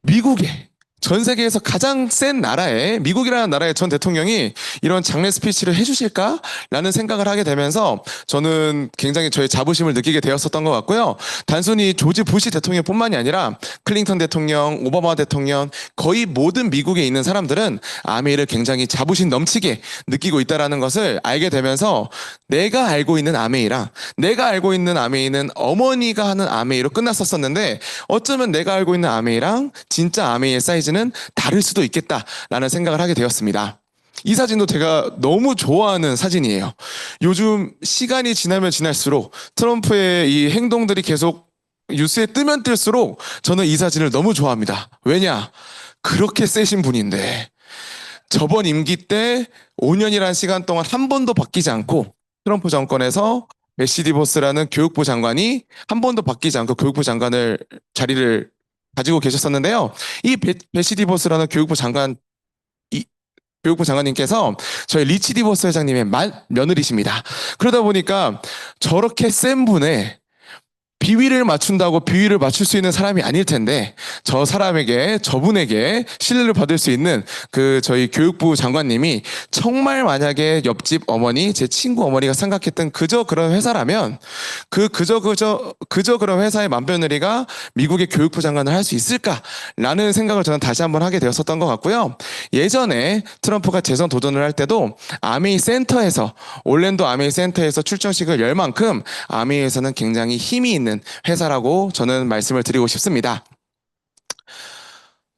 미국에 전 세계에서 가장 센 나라에 미국이라는 나라의 전 대통령이 이런 장례 스피치를 해주실까라는 생각을 하게 되면서 저는 굉장히 저의 자부심을 느끼게 되었었던 것 같고요. 단순히 조지 부시 대통령뿐만이 아니라 클린턴 대통령, 오바마 대통령 거의 모든 미국에 있는 사람들은 아메이를 굉장히 자부심 넘치게 느끼고 있다는 것을 알게 되면서 내가 알고 있는 아메이랑 내가 알고 있는 아메이는 어머니가 하는 아메이로 끝났었는데 어쩌면 내가 알고 있는 아메이랑 진짜 아메이의 사이즈는 다를 수도 있겠다라는 생각을 하게 되었습니다. 이 사진도 제가 너무 좋아하는 사진이에요. 요즘 시간이 지나면 지날수록 트럼프의 이 행동들이 계속 뉴스에 뜨면 뜰수록 저는 이 사진을 너무 좋아합니다. 왜냐? 그렇게 세신 분인데 저번 임기 때 5년이라는 시간 동안 한 번도 바뀌지 않고 트럼프 정권에서 베시 디보스라는 교육부 장관이 한 번도 바뀌지 않고 교육부 장관을 자리를 가지고 계셨었는데요. 이 베시 디보스라는 교육부 장관님께서 저희 리치 디보스 회장님의 며느리십니다. 그러다 보니까 저렇게 센 분의 비위를 맞춘다고 비위를 맞출 수 있는 사람이 아닐 텐데 저분에게 신뢰를 받을 수 있는 그 저희 교육부 장관님이 정말 만약에 옆집 어머니, 제 친구 어머니가 생각했던 그저 그런 회사라면 그저 그런 회사의 맏며느리가 미국의 교육부 장관을 할 수 있을까라는 생각을 저는 다시 한번 하게 되었었던 것 같고요. 예전에 트럼프가 재선 도전을 할 때도 올랜도 아메이 센터에서 출정식을 열 만큼 아메이에서는 굉장히 힘이 있는 회사라고 저는 말씀을 드리고 싶습니다.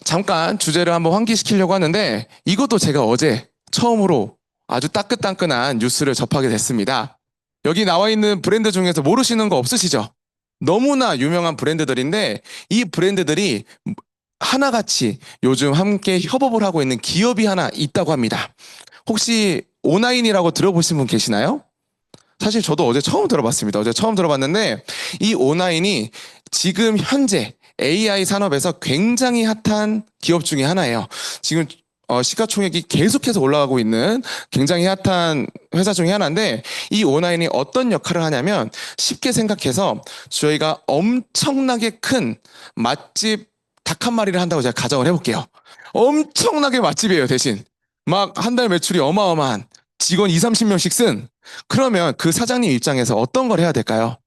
잠깐 주제를 한번 환기시키려고 하는데 이것도 제가 어제 처음으로 아주 따끈따끈한 뉴스를 접하게 됐습니다. 여기 나와 있는 브랜드 중에서 모르시는 거 없으시죠? 너무나 유명한 브랜드들인데 이 브랜드들이 하나같이 요즘 함께 협업을 하고 있는 기업이 하나 있다고 합니다. 혹시 오나인이라고 들어보신 분 계시나요? 사실 저도 어제 처음 들어봤습니다. 어제 처음 들어봤는데 이 오나인이 지금 현재 AI 산업에서 굉장히 핫한 기업 중에 하나예요. 지금 시가총액이 계속해서 올라가고 있는 굉장히 핫한 회사 중에 하나인데 이 오나인이 어떤 역할을 하냐면 쉽게 생각해서 저희가 엄청나게 큰 맛집 닭 한 마리를 한다고 제가 가정을 해볼게요. 엄청나게 맛집이에요. 대신 막 한 달 매출이 어마어마한 직원 2, 30명씩 쓴 그러면 그 사장님 입장에서 어떤 걸 해야 될까요?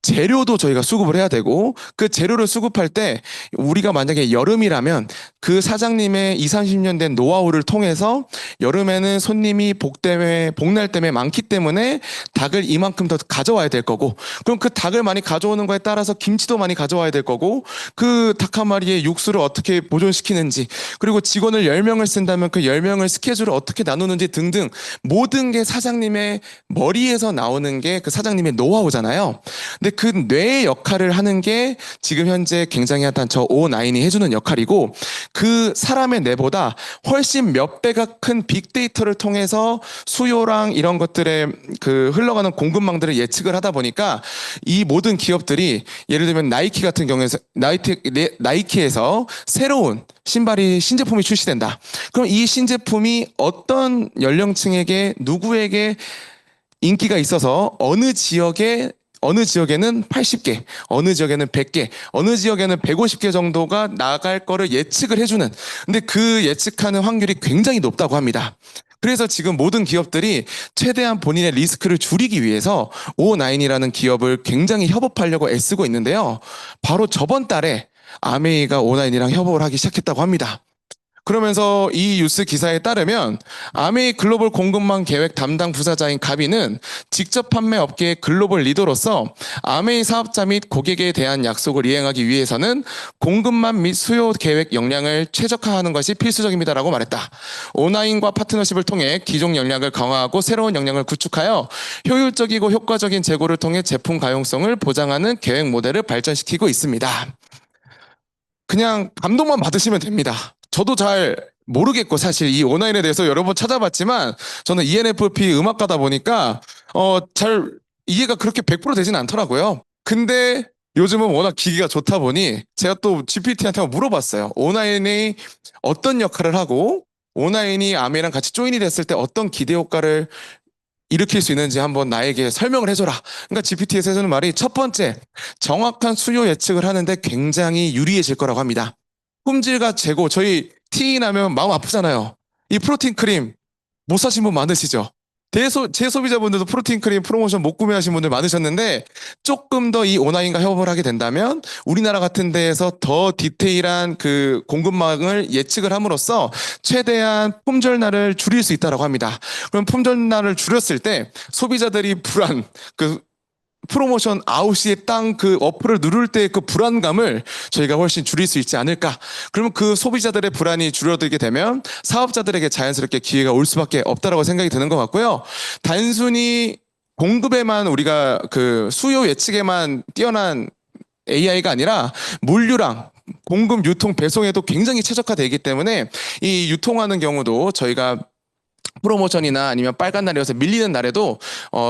재료도 저희가 수급을 해야 되고 그 재료를 수급할 때 우리가 만약에 여름이라면 그 사장님의 2, 30년 된 노하우를 통해서 여름에는 손님이 복날 때문에 많기 때문에 닭을 이만큼 더 가져와야 될 거고 그럼 그 닭을 많이 가져오는 거에 따라서 김치도 많이 가져와야 될 거고 그 닭 한 마리의 육수를 어떻게 보존시키는지 그리고 직원을 10명을 쓴다면 그 10명을 스케줄을 어떻게 나누는지 등등 모든 게 사장님의 머리에서 나오는 게 그 사장님의 노하우잖아요. 근데 그 뇌의 역할을 하는 게 지금 현재 굉장히 핫한 저 O9이 해주는 역할이고 그 사람의 뇌보다 훨씬 몇 배가 큰 빅데이터를 통해서 수요랑 이런 것들의 그 흘러가는 공급망들을 예측을 하다 보니까 이 모든 기업들이 예를 들면 나이키 같은 경우에서 나이키에서 새로운 신제품이 출시된다. 그럼 이 신제품이 어떤 연령층에게 누구에게 인기가 있어서 어느 지역에는 80개, 어느 지역에는 100개, 어느 지역에는 150개 정도가 나갈 거를 예측을 해주는. 근데 그 예측하는 확률이 굉장히 높다고 합니다. 그래서 지금 모든 기업들이 최대한 본인의 리스크를 줄이기 위해서 O9이라는 기업을 굉장히 협업하려고 애쓰고 있는데요. 바로 저번 달에 아메이가 O9이랑 협업을 하기 시작했다고 합니다. 그러면서 이 뉴스 기사에 따르면 아메이 글로벌 공급망 계획 담당 부사장인 가비는 직접 판매 업계의 글로벌 리더로서 아메이 사업자 및 고객에 대한 약속을 이행하기 위해서는 공급망 및 수요 계획 역량을 최적화하는 것이 필수적입니다라고 말했다. O9과 파트너십을 통해 기존 역량을 강화하고 새로운 역량을 구축하여 효율적이고 효과적인 재고를 통해 제품 가용성을 보장하는 계획 모델을 발전시키고 있습니다. 그냥 감동만 받으시면 됩니다. 저도 잘 모르겠고 사실 이 O9에 대해서 여러 번 찾아봤지만 저는 ENFP 음악가다 보니까 잘 이해가 그렇게 100% 되진 않더라고요. 근데 요즘은 워낙 기기가 좋다 보니 제가 또 GPT한테 물어봤어요. O9이 어떤 역할을 하고 O9이 아메이랑 같이 조인이 됐을 때 어떤 기대 효과를 일으킬 수 있는지 한번 나에게 설명을 해줘라. 그러니까 GPT에서 해주는 말이 첫 번째, 정확한 수요 예측을 하는데 굉장히 유리해질 거라고 합니다. 품질과 재고, 저희 티 나면 마음 아프잖아요. 이 프로틴 크림 못 사신 분 많으시죠? 제 소비자분들도 프로틴 크림 프로모션 못 구매하신 분들 많으셨는데 조금 더 이 O9과 협업을 하게 된다면 우리나라 같은 데에서 더 디테일한 그 공급망을 예측을 함으로써 최대한 품절날을 줄일 수 있다고 합니다. 그럼 품절날을 줄였을 때 소비자들이 프로모션 아웃시에 땅 그 어플을 누를 때 그 불안감을 저희가 훨씬 줄일 수 있지 않을까. 그러면 그 소비자들의 불안이 줄어들게 되면 사업자들에게 자연스럽게 기회가 올 수밖에 없다라고 생각이 드는 것 같고요. 단순히 공급에만 우리가 그 수요 예측에만 뛰어난 AI가 아니라 물류랑 공급, 유통, 배송에도 굉장히 최적화되기 때문에 이 유통하는 경우도 저희가 프로모션이나 아니면 빨간 날이어서 밀리는 날에도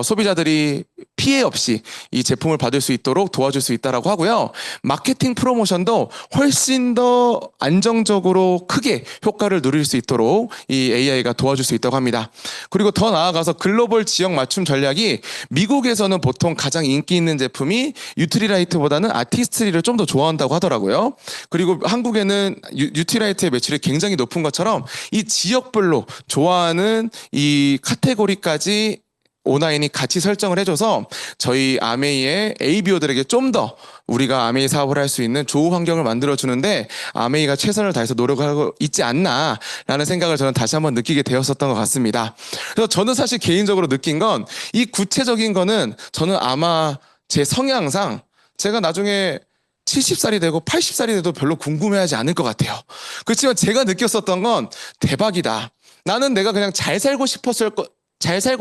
소비자들이 피해 없이 이 제품을 받을 수 있도록 도와줄 수 있다라고 하고요. 마케팅 프로모션도 훨씬 더 안정적으로 크게 효과를 누릴 수 있도록 이 AI가 도와줄 수 있다고 합니다. 그리고 더 나아가서 글로벌 지역 맞춤 전략이 미국에서는 보통 가장 인기 있는 제품이 유트리라이트보다는 아티스트리를 좀 더 좋아한다고 하더라고요. 그리고 한국에는 유트리라이트의 매출이 굉장히 높은 것처럼 이 지역별로 좋아하는 이 카테고리까지 O9이 같이 설정을 해줘서 저희 아메이의 ABO들에게 좀 더 우리가 아메이 사업을 할 수 있는 좋은 환경을 만들어주는데 아메이가 최선을 다해서 노력하고 있지 않나라는 생각을 저는 다시 한번 느끼게 되었었던 것 같습니다. 그래서 저는 사실 개인적으로 느낀 건 이 구체적인 거는 저는 아마 제 성향상 제가 나중에 70살이 되고 80살이 돼도 별로 궁금해하지 않을 것 같아요. 그렇지만 제가 느꼈었던 건 대박이다. 나는 내가 그냥 잘 살고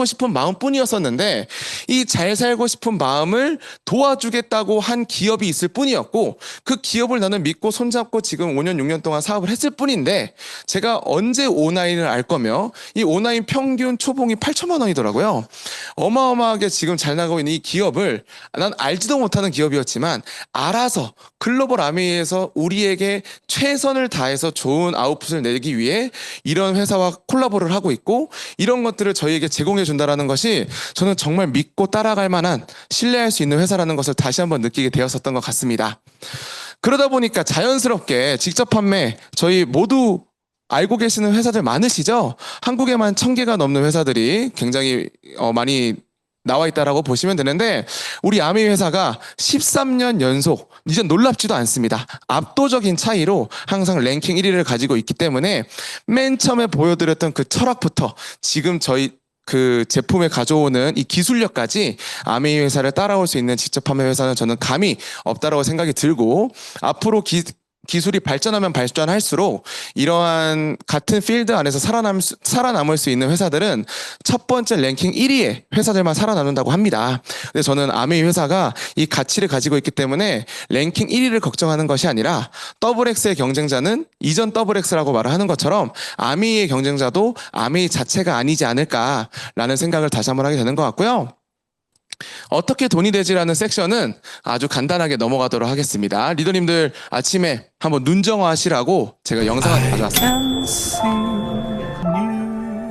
싶은 마음뿐이었었는데 이 잘 살고 싶은 마음을 도와주겠다고 한 기업이 있을 뿐이었고 그 기업을 나는 믿고 손잡고 지금 5년 6년 동안 사업을 했을 뿐인데 제가 언제 O9을 알 거며 이 O9 평균 초봉이 8천만 원이더라고요. 어마어마하게 지금 잘 나가고 있는 이 기업을 난 알지도 못하는 기업이었지만 알아서 글로벌 아메이에서 우리에게 최선을 다해서 좋은 아웃풋을 내기 위해 이런 회사와 콜라보를 하고 있고 이런 것들을 저희에게 제공해 준다라는 것이 저는 정말 믿고 따라갈 만한 신뢰할 수 있는 회사라는 것을 다시 한번 느끼게 되었었던 것 같습니다. 그러다 보니까 자연스럽게 직접 판매 저희 모두 알고 계시는 회사들 많으시죠? 한국에만 1000개가 넘는 회사들이 굉장히 많이 나와 있다라고 보시면 되는데 우리 아메이 회사가 13년 연속 이제 놀랍지도 않습니다. 압도적인 차이로 항상 랭킹 1위를 가지고 있기 때문에 맨 처음에 보여드렸던 그 철학부터 지금 저희 그 제품에 가져오는 이 기술력까지 아메이 회사를 따라올 수 있는 직접 판매 회사는 저는 감히 없다라고 생각이 들고 앞으로 기술이 발전하면 발전할수록 이러한 같은 필드 안에서 살아남을 수 있는 회사들은 첫 번째 랭킹 1위의 회사들만 살아남는다고 합니다. 근데 저는 아메이 회사가 이 가치를 가지고 있기 때문에 랭킹 1위를 걱정하는 것이 아니라 더블엑스의 경쟁자는 이전 더블엑스라고 말을 하는 것처럼 아메이의 경쟁자도 아메이 자체가 아니지 않을까라는 생각을 다시 한번 하게 되는 것 같고요. 어떻게 돈이 되지라는 섹션은 아주 간단하게 넘어가도록 하겠습니다. 리더님들 아침에 한번 눈정화하시라고 제가 영상을 가져왔습니다.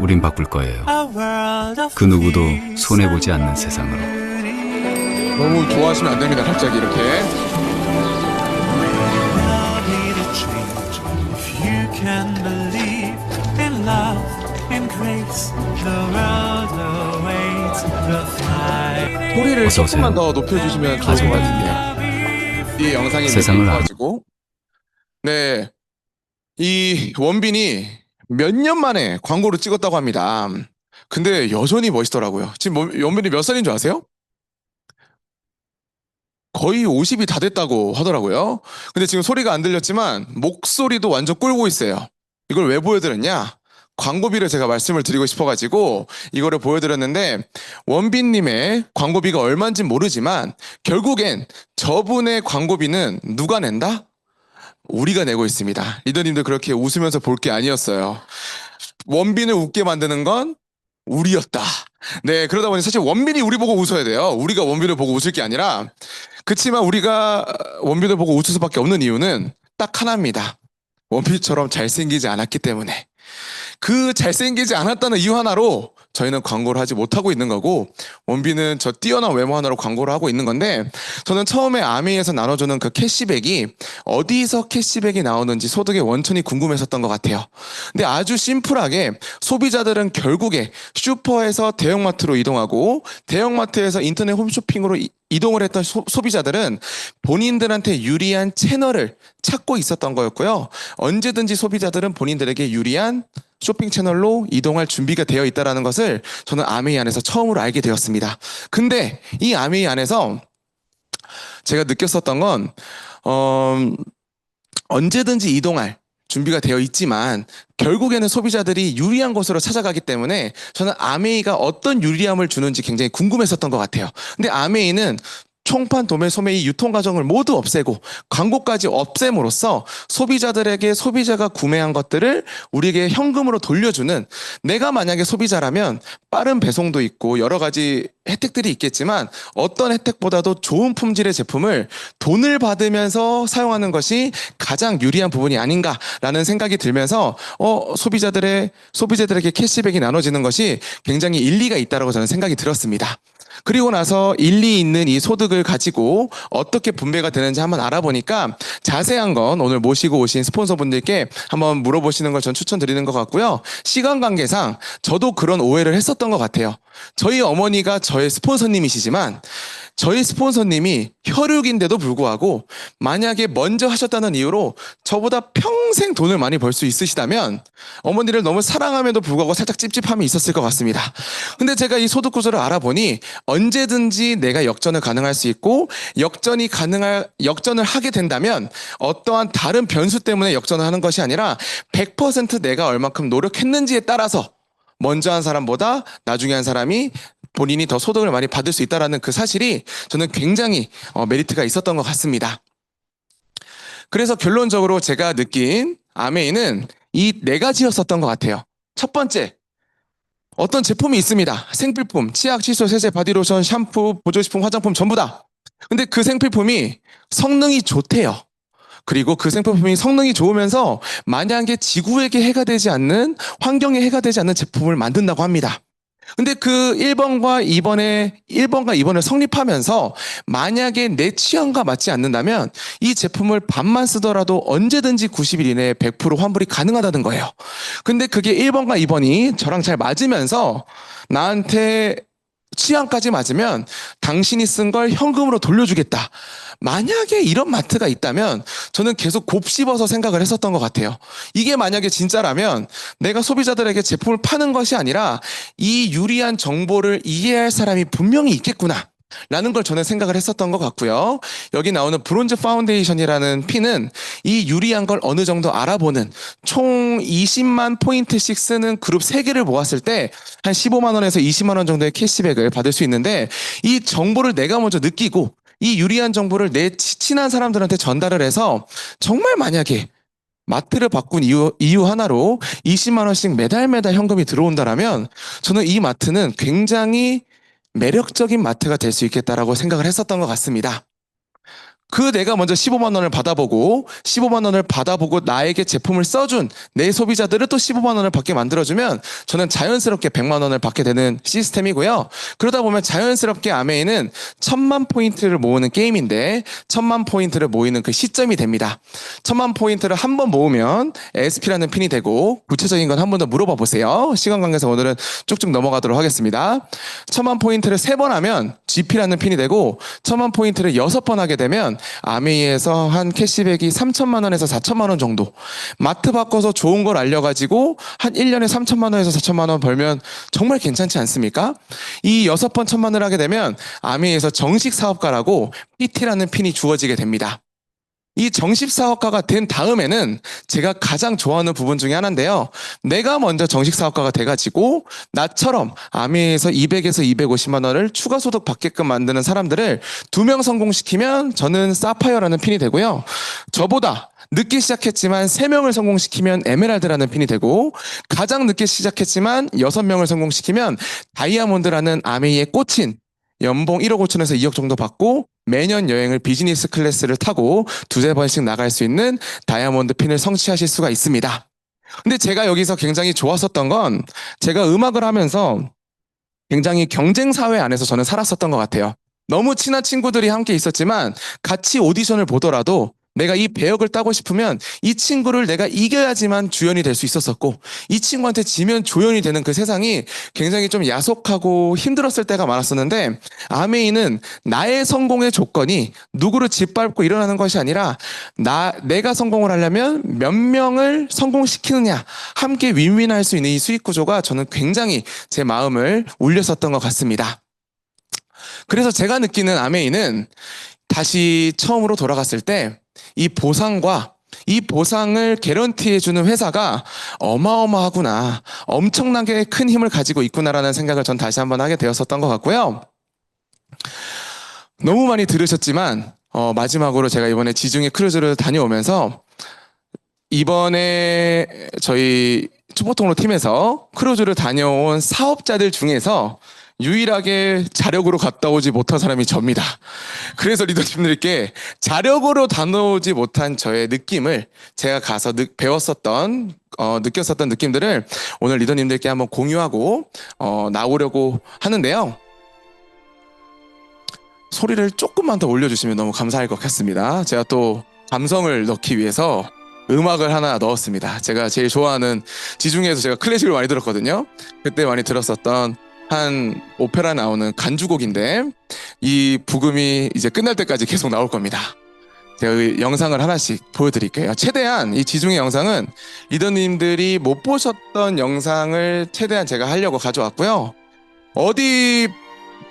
우린 바꿀 거예요. 그 누구도 손해보지 않는 세상으로. 너무 좋아하시면 안 됩니다. 갑자기 이렇게. 소리를 어서 오세요. 조금만 더 높여주시면 좋을 것 같은데요. 이 영상이 세상을 가지고 네, 이 원빈이 몇 년 만에 광고를 찍었다고 합니다. 근데 여전히 멋있더라고요. 지금 원빈이 몇 살인 줄 아세요? 거의 50이 다 됐다고 하더라고요. 근데 지금 소리가 안 들렸지만 목소리도 완전 꿀고 있어요. 이걸 왜 보여드렸냐? 광고비를 제가 말씀을 드리고 싶어가지고 이거를 보여드렸는데 원빈님의 광고비가 얼마인지 모르지만 결국엔 저분의 광고비는 누가 낸다? 우리가 내고 있습니다. 리더님도 그렇게 웃으면서 볼 게 아니었어요. 원빈을 웃게 만드는 건 우리였다. 네, 그러다 보니 사실 원빈이 우리 보고 웃어야 돼요. 우리가 원빈을 보고 웃을 게 아니라. 그치만 우리가 원빈을 보고 웃을 수밖에 없는 이유는 딱 하나입니다. 원빈처럼 잘생기지 않았기 때문에. 그 잘생기지 않았다는 이유 하나로 저희는 광고를 하지 못하고 있는 거고 원빈은 저 뛰어난 외모 하나로 광고를 하고 있는 건데 저는 처음에 아메이에서 나눠주는 그 캐시백이 어디서 캐시백이 나오는지 소득의 원천이 궁금했었던 것 같아요. 근데 아주 심플하게 소비자들은 결국에 슈퍼에서 대형마트로 이동하고 대형마트에서 인터넷 홈쇼핑으로 이동을 했던 소비자들은 본인들한테 유리한 채널을 찾고 있었던 거였고요. 언제든지 소비자들은 본인들에게 유리한 쇼핑 채널로 이동할 준비가 되어 있다는 것을 저는 아메이 안에서 처음으로 알게 되었습니다. 근데 이 아메이 안에서 제가 느꼈었던 건 언제든지 이동할 준비가 되어 있지만 결국에는 소비자들이 유리한 곳으로 찾아가기 때문에 저는 아메이가 어떤 유리함을 주는지 굉장히 궁금했었던 것 같아요. 근데 아메이는 총판, 도매, 소매 이 유통 과정을 모두 없애고 광고까지 없앰으로써 소비자들에게 소비자가 구매한 것들을 우리에게 현금으로 돌려주는 내가 만약에 소비자라면 빠른 배송도 있고 여러 가지 혜택들이 있겠지만 어떤 혜택보다도 좋은 품질의 제품을 돈을 받으면서 사용하는 것이 가장 유리한 부분이 아닌가라는 생각이 들면서 소비자들에게 캐시백이 나눠지는 것이 굉장히 일리가 있다고 저는 생각이 들었습니다. 그리고 나서 일리 있는 이 소득을 가지고 어떻게 분배가 되는지 한번 알아보니까 자세한 건 오늘 모시고 오신 스폰서분들께 한번 물어보시는 걸 전 추천드리는 것 같고요. 시간 관계상 저도 그런 오해를 했었던 것 같아요. 저희 어머니가 저의 스폰서님이시지만 저희 스폰서님이 혈육인데도 불구하고 만약에 먼저 하셨다는 이유로 저보다 평생 돈을 많이 벌 수 있으시다면 어머니를 너무 사랑함에도 불구하고 살짝 찝찝함이 있었을 것 같습니다. 근데 제가 이 소득 구조를 알아보니 언제든지 내가 역전을 가능할 수 있고 역전을 하게 된다면 어떠한 다른 변수 때문에 역전을 하는 것이 아니라 100% 내가 얼만큼 노력했는지에 따라서 먼저 한 사람보다 나중에 한 사람이 본인이 더 소득을 많이 받을 수 있다는 그 사실이 저는 굉장히 메리트가 있었던 것 같습니다. 그래서 결론적으로 제가 느낀 아메이는 이 네 가지였었던 것 같아요. 첫 번째, 어떤 제품이 있습니다. 생필품, 치약, 칫솔, 세제, 바디로션, 샴푸, 보조식품, 화장품 전부 다. 근데 그 생필품이 성능이 좋대요. 그리고 그 생필품이 성능이 좋으면서 만약에 지구에게 해가 되지 않는, 환경에 해가 되지 않는 제품을 만든다고 합니다. 근데 그 1번과 2번을 성립하면서 만약에 내 취향과 맞지 않는다면 이 제품을 반만 쓰더라도 언제든지 90일 이내에 100% 환불이 가능하다는 거예요. 근데 그게 1번과 2번이 저랑 잘 맞으면서 나한테 취향까지 맞으면 당신이 쓴 걸 현금으로 돌려주겠다. 만약에 이런 마트가 있다면 저는 계속 곱씹어서 생각을 했었던 것 같아요. 이게 만약에 진짜라면 내가 소비자들에게 제품을 파는 것이 아니라 이 유리한 정보를 이해할 사람이 분명히 있겠구나. 라는 걸 저는 생각을 했었던 것 같고요. 여기 나오는 브론즈 파운데이션이라는 핀은 이 유리한 걸 어느 정도 알아보는 총 20만 포인트씩 쓰는 그룹 3개를 모았을 때 한 15만 원에서 20만 원 정도의 캐시백을 받을 수 있는데 이 정보를 내가 먼저 느끼고 이 유리한 정보를 내 친한 사람들한테 전달을 해서 정말 만약에 마트를 바꾼 이유 하나로 20만 원씩 매달 현금이 들어온다라면 저는 이 마트는 굉장히 매력적인 마트가 될 수 있겠다라고 생각을 했었던 것 같습니다. 그 내가 먼저 15만 원을 받아보고 15만 원을 받아보고 나에게 제품을 써준 내 소비자들을 또 15만 원을 받게 만들어주면 저는 자연스럽게 100만 원을 받게 되는 시스템이고요. 그러다 보면 자연스럽게 아메이는 1000만 포인트를 모으는 게임인데 1000만 포인트를 모이는 그 시점이 됩니다. 1000만 포인트를 한 번 모으면 SP라는 핀이 되고 구체적인 건 한 번 더 물어봐 보세요. 시간 관계상 오늘은 쭉쭉 넘어가도록 하겠습니다. 1000만 포인트를 3번 하면 GP라는 핀이 되고 1000만 포인트를 6번 하게 되면 아메이에서 한 캐시백이 3천만 원에서 4천만 원 정도. 마트 바꿔서 좋은 걸 알려가지고 한 1년에 3천만 원에서 4천만 원 벌면 정말 괜찮지 않습니까? 이 6번 천만을 하게 되면 아메이에서 정식 사업가라고 PT라는 핀이 주어지게 됩니다. 이 정식 사업가가 된 다음에는 제가 가장 좋아하는 부분 중에 하나인데요. 내가 먼저 정식 사업가가 돼가지고 나처럼 아메이에서 200에서 250만 원을 추가 소득 받게끔 만드는 사람들을 2명 성공시키면 저는 사파이어라는 핀이 되고요. 저보다 늦게 시작했지만 3명을 성공시키면 에메랄드라는 핀이 되고 가장 늦게 시작했지만 6명을 성공시키면 다이아몬드라는 아메이에 꽂힌 연봉 1억 5천에서 2억 정도 받고 매년 여행을 비즈니스 클래스를 타고 2~3번씩 나갈 수 있는 다이아몬드 핀을 성취하실 수가 있습니다. 근데 제가 여기서 굉장히 좋았었던 건 제가 음악을 하면서 굉장히 경쟁 사회 안에서 저는 살았었던 것 같아요. 너무 친한 친구들이 함께 있었지만 같이 오디션을 보더라도 내가 이 배역을 따고 싶으면 이 친구를 내가 이겨야지만 주연이 될 수 있었었고 이 친구한테 지면 조연이 되는 그 세상이 굉장히 좀 야속하고 힘들었을 때가 많았었는데 아메이는 나의 성공의 조건이 누구를 짓밟고 일어나는 것이 아니라 내가 성공을 하려면 몇 명을 성공시키느냐 함께 윈윈할 수 있는 이 수익 구조가 저는 굉장히 제 마음을 울렸었던 것 같습니다. 그래서 제가 느끼는 아메이는 다시 처음으로 돌아갔을 때 이 보상과 이 보상을 개런티해주는 회사가 어마어마하구나, 엄청나게 큰 힘을 가지고 있구나라는 생각을 전 다시 한번 하게 되었었던 것 같고요. 너무 많이 들으셨지만 마지막으로 제가 이번에 지중해 크루즈를 다녀오면서 이번에 저희 축복통로 팀에서 크루즈를 다녀온 사업자들 중에서 유일하게 자력으로 갔다 오지 못한 사람이 접니다. 그래서 리더님들께 자력으로 다녀오지 못한 저의 느낌을 제가 가서 배웠었던 느꼈었던 느낌들을 오늘 리더님들께 한번 공유하고 나오려고 하는데요. 소리를 조금만 더 올려주시면 너무 감사할 것 같습니다. 제가 또 감성을 넣기 위해서 음악을 하나 넣었습니다. 제가 제일 좋아하는 지중해에서 제가 클래식을 많이 들었거든요. 그때 많이 들었었던 한 오페라 나오는 간주곡인데 이 부금이 이제 끝날 때까지 계속 나올 겁니다. 제가 이 영상을 하나씩 보여드릴게요. 최대한 이 지중해 영상은 리더님들이 못 보셨던 영상을 최대한 제가 하려고 가져왔고요. 어디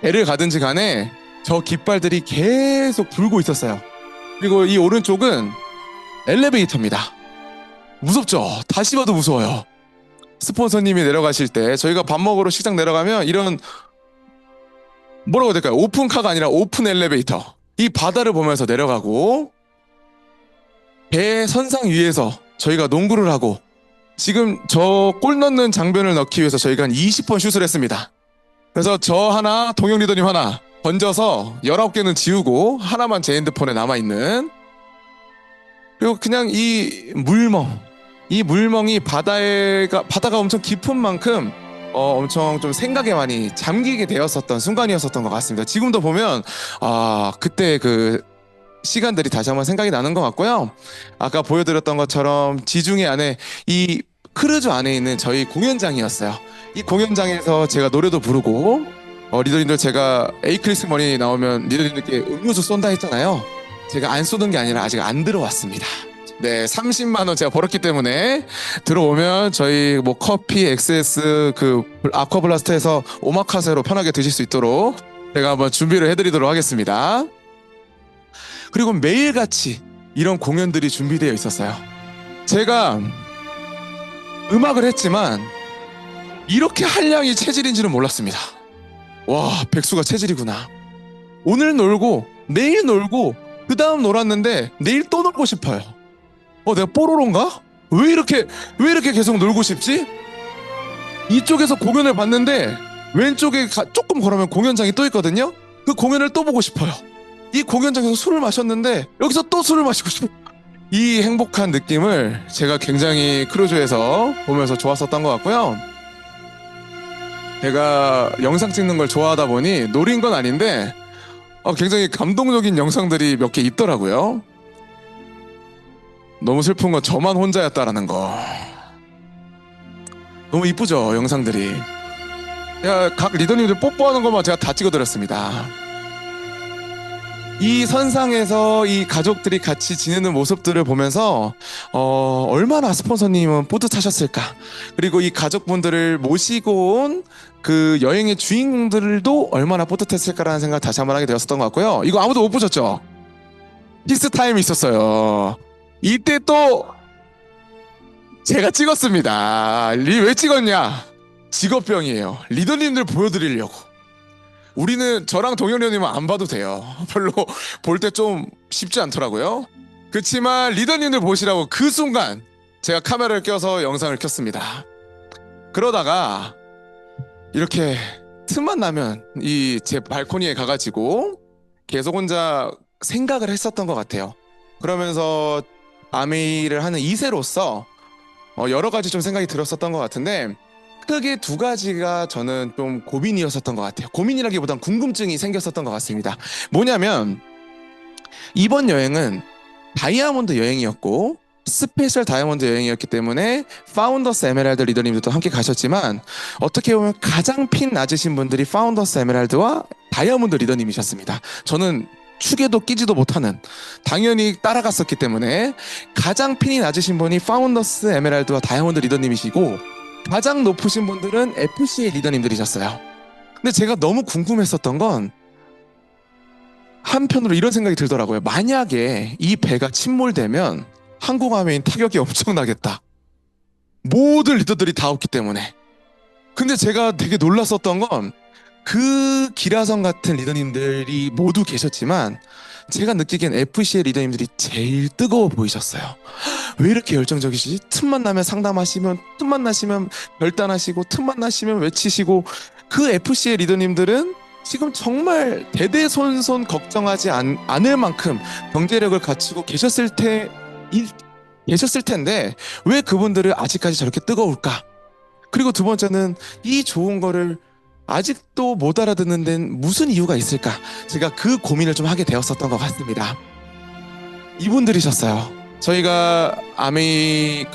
배를 가든지 간에 저 깃발들이 계속 불고 있었어요. 그리고 이 오른쪽은 엘리베이터입니다. 무섭죠? 다시 봐도 무서워요. 스폰서님이 내려가실 때 저희가 밥 먹으러 식당 내려가면 이런 뭐라고 해야 될까요? 오픈카가 아니라 오픈 엘리베이터, 이 바다를 보면서 내려가고 배 선상 위에서 저희가 농구를 하고 지금 저 골 넣는 장면을 넣기 위해서 저희가 한 20번 슛을 했습니다. 그래서 저 하나, 동영 리더님 하나 던져서 19개는 지우고 하나만 제 핸드폰에 남아있는, 그리고 그냥 이 물멍이 바다가 엄청 깊은 만큼 엄청 좀 생각에 많이 잠기게 되었었던 순간이었었던 것 같습니다. 지금도 보면 그때 그 시간들이 다시 한번 생각이 나는 것 같고요. 아까 보여드렸던 것처럼 지중해 안에 이 크루즈 안에 있는 저희 공연장이었어요. 이 공연장에서 제가 노래도 부르고 리더님들 제가 에이클리스 머니 나오면 리더님들께 음료수 쏜다 했잖아요. 제가 안 쏘는 게 아니라 아직 안 들어왔습니다. 네, 30만 원 제가 벌었기 때문에 들어오면 저희 뭐 커피, XS 그 아쿠아블라스트에서 오마카세로 편하게 드실 수 있도록 제가 한번 준비를 해드리도록 하겠습니다. 그리고 매일같이 이런 공연들이 준비되어 있었어요. 제가 음악을 했지만 이렇게 한량이 체질인지는 몰랐습니다. 와, 백수가 체질이구나. 오늘 놀고 내일 놀고 그 다음 놀았는데 내일 또 놀고 싶어요. 내가 뽀로로인가? 왜 이렇게 계속 놀고 싶지? 이쪽에서 공연을 봤는데 왼쪽에 조금 걸으면 공연장이 또 있거든요. 그 공연을 또 보고 싶어요. 이 공연장에서 술을 마셨는데 여기서 또 술을 마시고 싶어요. 이 행복한 느낌을 제가 굉장히 크루즈에서 보면서 좋았었던 것 같고요. 제가 영상 찍는 걸 좋아하다 보니 노린 건 아닌데 굉장히 감동적인 영상들이 몇 개 있더라고요. 너무 슬픈 건 저만 혼자였다라는 거. 너무 이쁘죠, 영상들이. 제가 각 리더님들 뽀뽀하는 것만 제가 다 찍어드렸습니다. 이 선상에서 이 가족들이 같이 지내는 모습들을 보면서 얼마나 스폰서님은 뿌듯하셨을까. 그리고 이 가족분들을 모시고 온 그 여행의 주인공들도 얼마나 뿌듯했을까라는 생각을 다시 한번 하게 되었었던 것 같고요. 이거 아무도 못 보셨죠? 피스타임이 있었어요. 이때 또 제가 찍었습니다. 왜 찍었냐? 직업병이에요. 리더님들 보여드리려고. 우리는 저랑 동현이님은 안 봐도 돼요. 별로 볼 때 좀 쉽지 않더라고요. 그렇지만 리더님들 보시라고 그 순간 제가 카메라를 껴서 영상을 켰습니다. 그러다가 이렇게 틈만 나면 이 제 발코니에 가가지고 계속 혼자 생각을 했었던 것 같아요. 그러면서 아메이를 하는 2세로서 여러 가지 좀 생각이 들었었던 것 같은데 크게 두 가지가 저는 좀 고민이었었던 것 같아요. 고민이라기보단 궁금증이 생겼었던 것 같습니다. 뭐냐면 이번 여행은 다이아몬드 여행이었고 스페셜 다이아몬드 여행이었기 때문에 파운더스 에메랄드 리더님들도 함께 가셨지만 어떻게 보면 가장 핀 낮으신 분들이 파운더스 에메랄드와 다이아몬드 리더님이셨습니다. 저는 축에도 끼지도 못하는 당연히 따라갔었기 때문에 가장 핀이 낮으신 분이 파운더스 에메랄드와 다이아몬드 리더님이시고 가장 높으신 분들은 FCA 리더님들이셨어요. 근데 제가 너무 궁금했었던 건 한편으로 이런 생각이 들더라고요. 만약에 이 배가 침몰되면 항공함에인 타격이 엄청나겠다. 모든 리더들이 다 없기 때문에. 근데 제가 되게 놀랐었던 건 그 기라성 같은 리더님들이 모두 계셨지만 제가 느끼기엔 FC의 리더님들이 제일 뜨거워 보이셨어요. 왜 이렇게 열정적이시지? 틈만 나면 상담하시면, 틈만 나시면 결단하시고, 틈만 나시면 외치시고. 그 FC의 리더님들은 지금 정말 대대손손 걱정하지 않을 만큼 경제력을 갖추고 계셨을 텐데 왜 그분들을 아직까지 저렇게 뜨거울까? 그리고 두 번째는 이 좋은 거를 아직도 못 알아듣는 데는 무슨 이유가 있을까? 제가 그 고민을 좀 하게 되었었던 것 같습니다. 이분들이셨어요. 저희가 아메이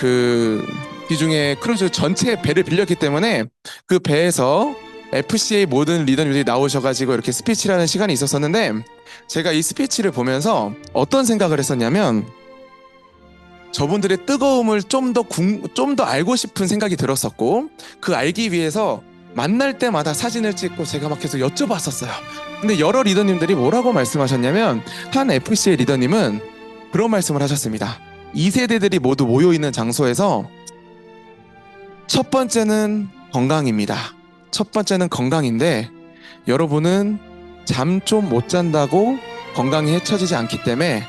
기중에 크루즈 전체 배를 빌렸기 때문에 그 배에서 FCA 모든 리더님들이 나오셔가지고 이렇게 스피치를 하는 시간이 있었었는데 제가 이 스피치를 보면서 어떤 생각을 했었냐면 저분들의 뜨거움을 좀 더 알고 싶은 생각이 들었었고 그 알기 위해서 만날 때마다 사진을 찍고 제가 막 계속 여쭤봤었어요. 근데 여러 리더님들이 뭐라고 말씀하셨냐면 한 FCA 리더님은 그런 말씀을 하셨습니다. 2세대들이 모두 모여있는 장소에서 첫 번째는 건강입니다. 첫 번째는 건강인데 여러분은 잠 좀 못 잔다고 건강이 해쳐지지 않기 때문에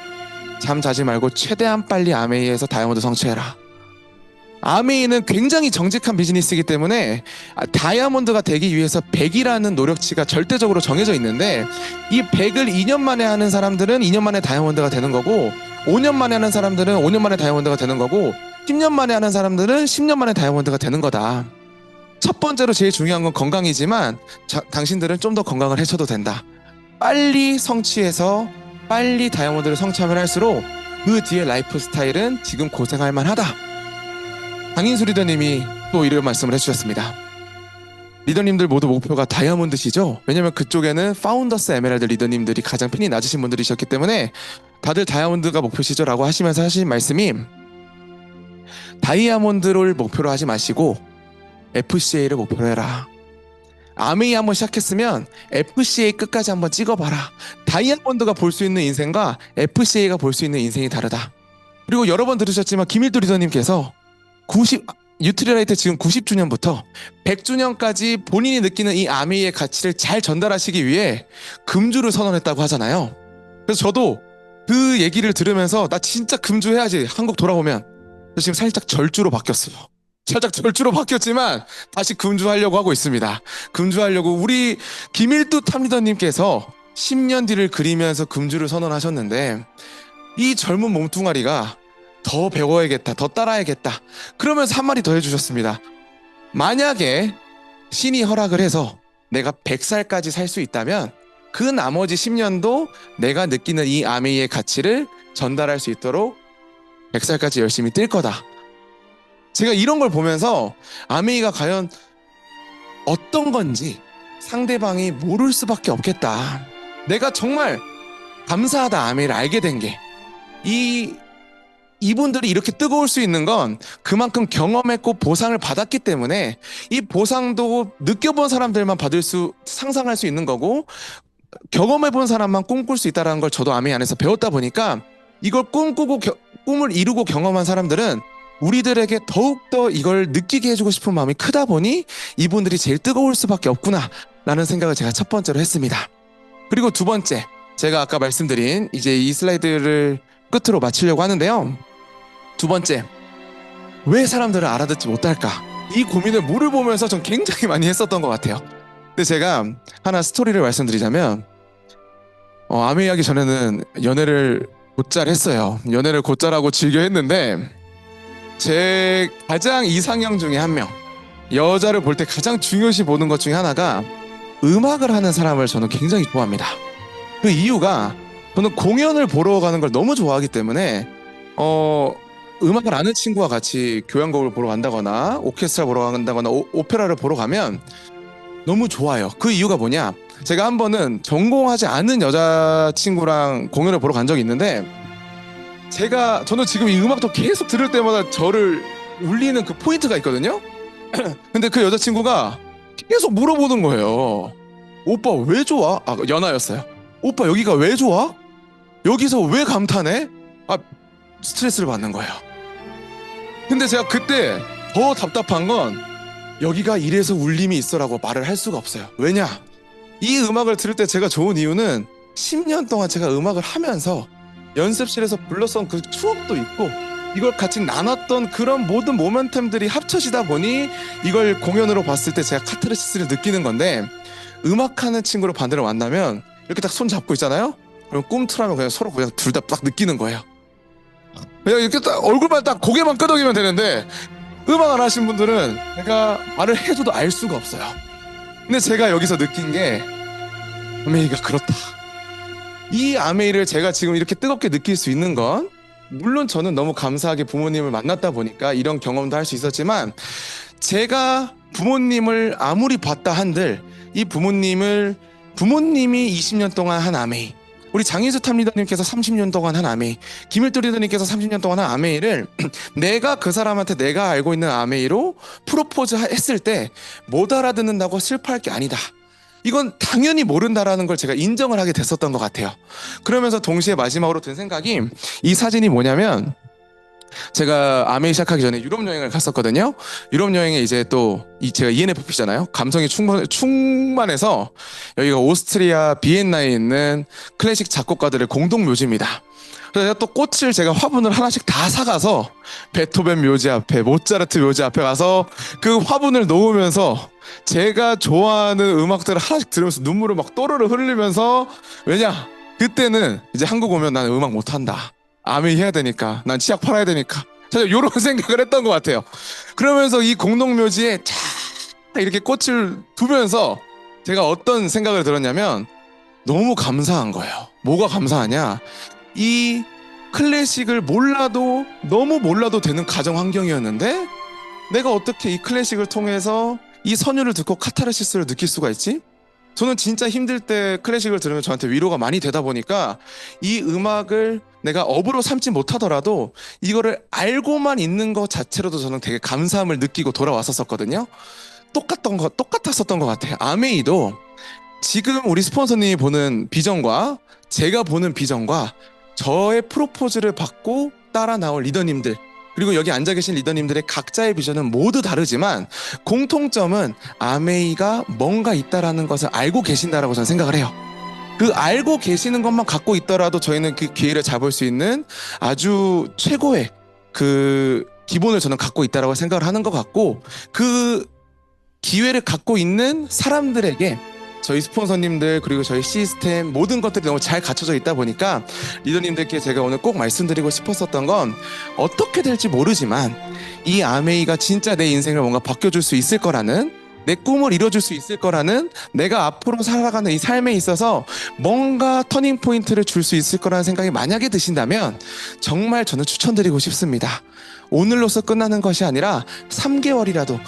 잠 자지 말고 최대한 빨리 아메이에서 다이아몬드 성취해라. 아메이는 굉장히 정직한 비즈니스이기 때문에 다이아몬드가 되기 위해서 100이라는 노력치가 절대적으로 정해져 있는데 이 100을 2년 만에 하는 사람들은 2년 만에 다이아몬드가 되는 거고 5년 만에 하는 사람들은 5년 만에 다이아몬드가 되는 거고 10년 만에 하는 사람들은 10년 만에 다이아몬드가 되는 거다. 첫 번째로 제일 중요한 건 건강이지만 당신들은 좀 더 건강을 해쳐도 된다. 빨리 성취해서 빨리 다이아몬드를 성취하면 할수록 그 뒤에 라이프 스타일은 지금 고생할 만하다. 강인수 리더님이 또 이런 말씀을 해주셨습니다. 리더님들 모두 목표가 다이아몬드시죠? 왜냐면 그쪽에는 파운더스 에메랄드 리더님들이 가장 핀이 낮으신 분들이셨기 때문에 다들 다이아몬드가 목표시죠? 라고 하시면서 하신 말씀이 다이아몬드를 목표로 하지 마시고 FCA를 목표로 해라. 아메이 한번 시작했으면 FCA 끝까지 한번 찍어봐라. 다이아몬드가 볼 수 있는 인생과 FCA가 볼 수 있는 인생이 다르다. 그리고 여러 번 들으셨지만 김일도 리더님께서 뉴트리라이트 지금 90주년부터 100주년까지 본인이 느끼는 이 아메이의 가치를 잘 전달하시기 위해 금주를 선언했다고 하잖아요. 그래서 저도 그 얘기를 들으면서 나 진짜 금주 해야지, 한국 돌아오면. 그래서 지금 살짝 절주로 바뀌었어요. 살짝 절주로 바뀌었지만 다시 금주하려고 하고 있습니다. 금주하려고. 우리 김일두 탑리더님께서 10년 뒤를 그리면서 금주를 선언하셨는데 이 젊은 몸뚱아리가 더 배워야겠다, 더 따라야겠다, 그러면서 한마디 더 해주셨습니다. 만약에 신이 허락을 해서 내가 100살까지 살 수 있다면 그 나머지 10년도 내가 느끼는 이 아메이의 가치를 전달할 수 있도록 100살까지 열심히 뛸 거다. 제가 이런 걸 보면서 아메이가 과연 어떤 건지 상대방이 모를 수밖에 없겠다. 내가 정말 감사하다 아메이를 알게 된 게, 이분들이 이렇게 뜨거울 수 있는 건 그만큼 경험했고 보상을 받았기 때문에 이 보상도 느껴본 사람들만 상상할 수 있는 거고, 경험해본 사람만 꿈꿀 수 있다는 걸 저도 아메이 안에서 배웠다 보니까 이걸 꿈꾸고 꿈을 이루고 경험한 사람들은 우리들에게 더욱더 이걸 느끼게 해주고 싶은 마음이 크다 보니 이분들이 제일 뜨거울 수밖에 없구나 라는 생각을 제가 첫 번째로 했습니다. 그리고 두 번째, 제가 아까 말씀드린 이제 이 슬라이드를 끝으로 마치려고 하는데요. 두 번째, 왜 사람들을 알아듣지 못할까? 이 고민을 물을 보면서 전 굉장히 많이 했었던 것 같아요. 근데 제가 하나 스토리를 말씀드리자면, 아메이 하기 전에는 연애를 곧잘 했어요. 연애를 곧잘하고 즐겨 했는데 제 가장 이상형 중에 한 명, 여자를 볼 때 가장 중요시 보는 것 중에 하나가 음악을 하는 사람을 저는 굉장히 좋아합니다. 그 이유가 저는 공연을 보러 가는 걸 너무 좋아하기 때문에 음악을 아는 친구와 같이 교향곡을 보러 간다거나 오케스트라 보러 간다거나 오페라를 보러 가면 너무 좋아요. 그 이유가 뭐냐, 제가 한 번은 전공하지 않은 여자친구랑 공연을 보러 간 적이 있는데 저는 지금 이 음악도 계속 들을 때마다 저를 울리는 그 포인트가 있거든요. 근데 그 여자친구가 계속 물어보는 거예요. 오빠 왜 좋아? 연하였어요. 오빠 여기가 왜 좋아? 여기서 왜 감탄해? 스트레스를 받는 거예요. 근데 제가 그때 더 답답한 건 여기가 이래서 울림이 있어라고 말을 할 수가 없어요. 왜냐? 이 음악을 들을 때 제가 좋은 이유는 10년 동안 제가 음악을 하면서 연습실에서 불렀던 그 추억도 있고 이걸 같이 나눴던 그런 모든 모멘텀들이 합쳐지다 보니 이걸 공연으로 봤을 때 제가 카타르시스를 느끼는 건데, 음악하는 친구를 반대로 만나면 이렇게 딱 손 잡고 있잖아요. 그럼 꿈틀하면 그냥 서로 그냥 둘 다 딱 느끼는 거예요. 그냥 이렇게 딱 얼굴만 딱 고개만 끄덕이면 되는데 음악 안 하신 분들은 내가 말을 해줘도 알 수가 없어요. 근데 제가 여기서 느낀 게 아메이가 그렇다. 이 아메이를 제가 지금 이렇게 뜨겁게 느낄 수 있는 건 물론 저는 너무 감사하게 부모님을 만났다 보니까 이런 경험도 할 수 있었지만, 제가 부모님을 아무리 봤다 한들 이 부모님이 20년 동안 한 아메이, 우리 장인수 탑리더님께서 30년 동안 한 아메이, 김일도 리더님께서 30년 동안 한 아메이를 내가 그 사람한테 내가 알고 있는 아메이로 프로포즈 했을 때 못 알아듣는다고 슬퍼할 게 아니다. 이건 당연히 모른다라는 걸 제가 인정을 하게 됐었던 것 같아요. 그러면서 동시에 마지막으로 든 생각이, 이 사진이 뭐냐면 제가 아메이 시작하기 전에 유럽 여행을 갔었거든요. 유럽 여행에 이제 또 제가 ENFP잖아요. 감성이 충만해서 여기가 오스트리아 비엔나에 있는 클래식 작곡가들의 공동 묘지입니다. 그래서 또 꽃을 제가 화분을 하나씩 다 사가서 베토벤 묘지 앞에, 모차르트 묘지 앞에 가서 그 화분을 놓으면서 제가 좋아하는 음악들을 하나씩 들으면서 눈물을 막 또르르 흘리면서, 왜냐? 그때는 이제 한국 오면 나는 음악 못한다. 아메이 해야 되니까. 난 치약 팔아야 되니까. 사실 이런 생각을 했던 것 같아요. 그러면서 이 공동묘지에 쫙 이렇게 꽃을 두면서 제가 어떤 생각을 들었냐면 너무 감사한 거예요. 뭐가 감사하냐? 이 클래식을 너무 몰라도 되는 가정 환경이었는데 내가 어떻게 이 클래식을 통해서 이 선율을 듣고 카타르시스를 느낄 수가 있지? 저는 진짜 힘들 때 클래식을 들으면 저한테 위로가 많이 되다 보니까 이 음악을 내가 업으로 삼지 못하더라도 이거를 알고만 있는 것 자체로도 저는 되게 감사함을 느끼고 돌아왔었거든요. 똑같았었던 것 같아요. 아메이도 지금 우리 스폰서님이 보는 비전과 제가 보는 비전과 저의 프로포즈를 받고 따라 나올 리더님들, 그리고 여기 앉아 계신 리더님들의 각자의 비전은 모두 다르지만 공통점은 아메이가 뭔가 있다라는 것을 알고 계신다라고 저는 생각을 해요. 그 알고 계시는 것만 갖고 있더라도 저희는 그 기회를 잡을 수 있는 아주 최고의 그 기본을 저는 갖고 있다라고 생각을 하는 것 같고, 그 기회를 갖고 있는 사람들에게 저희 스폰서님들 그리고 저희 시스템 모든 것들이 너무 잘 갖춰져 있다 보니까 리더님들께 제가 오늘 꼭 말씀드리고 싶었었던 건, 어떻게 될지 모르지만 이 아메이가 진짜 내 인생을 뭔가 바뀌어줄 수 있을 거라는, 내 꿈을 이뤄줄 수 있을 거라는, 내가 앞으로 살아가는 이 삶에 있어서 뭔가 터닝 포인트를 줄 수 있을 거라는 생각이 만약에 드신다면 정말 저는 추천드리고 싶습니다. 오늘로서 끝나는 것이 아니라 3개월이라도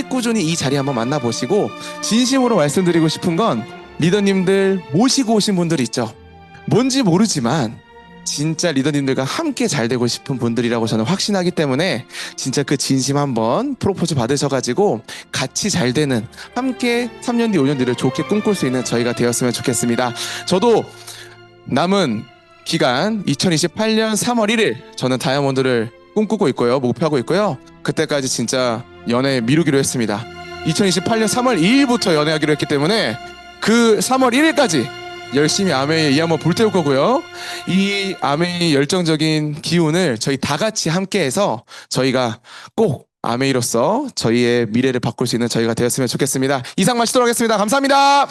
꾸준히 이 자리에 한번 만나보시고, 진심으로 말씀드리고 싶은 건 리더님들 모시고 오신 분들 있죠. 뭔지 모르지만 진짜 리더님들과 함께 잘 되고 싶은 분들이라고 저는 확신하기 때문에 진짜 그 진심 한번 프로포즈 받으셔가지고 같이 잘 되는, 함께 3년 뒤 5년 뒤를 좋게 꿈꿀 수 있는 저희가 되었으면 좋겠습니다. 저도 남은 기간 2028년 3월 1일 저는 다이아몬드를 꿈꾸고 있고요, 목표하고 있고요. 그때까지 진짜 연애 미루기로 했습니다. 2028년 3월 2일부터 연애하기로 했기 때문에 그 3월 1일까지 열심히 아메이의 이 한번 불태울 거고요. 이 아메이의 열정적인 기운을 저희 다 같이 함께해서 저희가 꼭 아메이로서 저희의 미래를 바꿀 수 있는 저희가 되었으면 좋겠습니다. 이상 마치도록 하겠습니다. 감사합니다.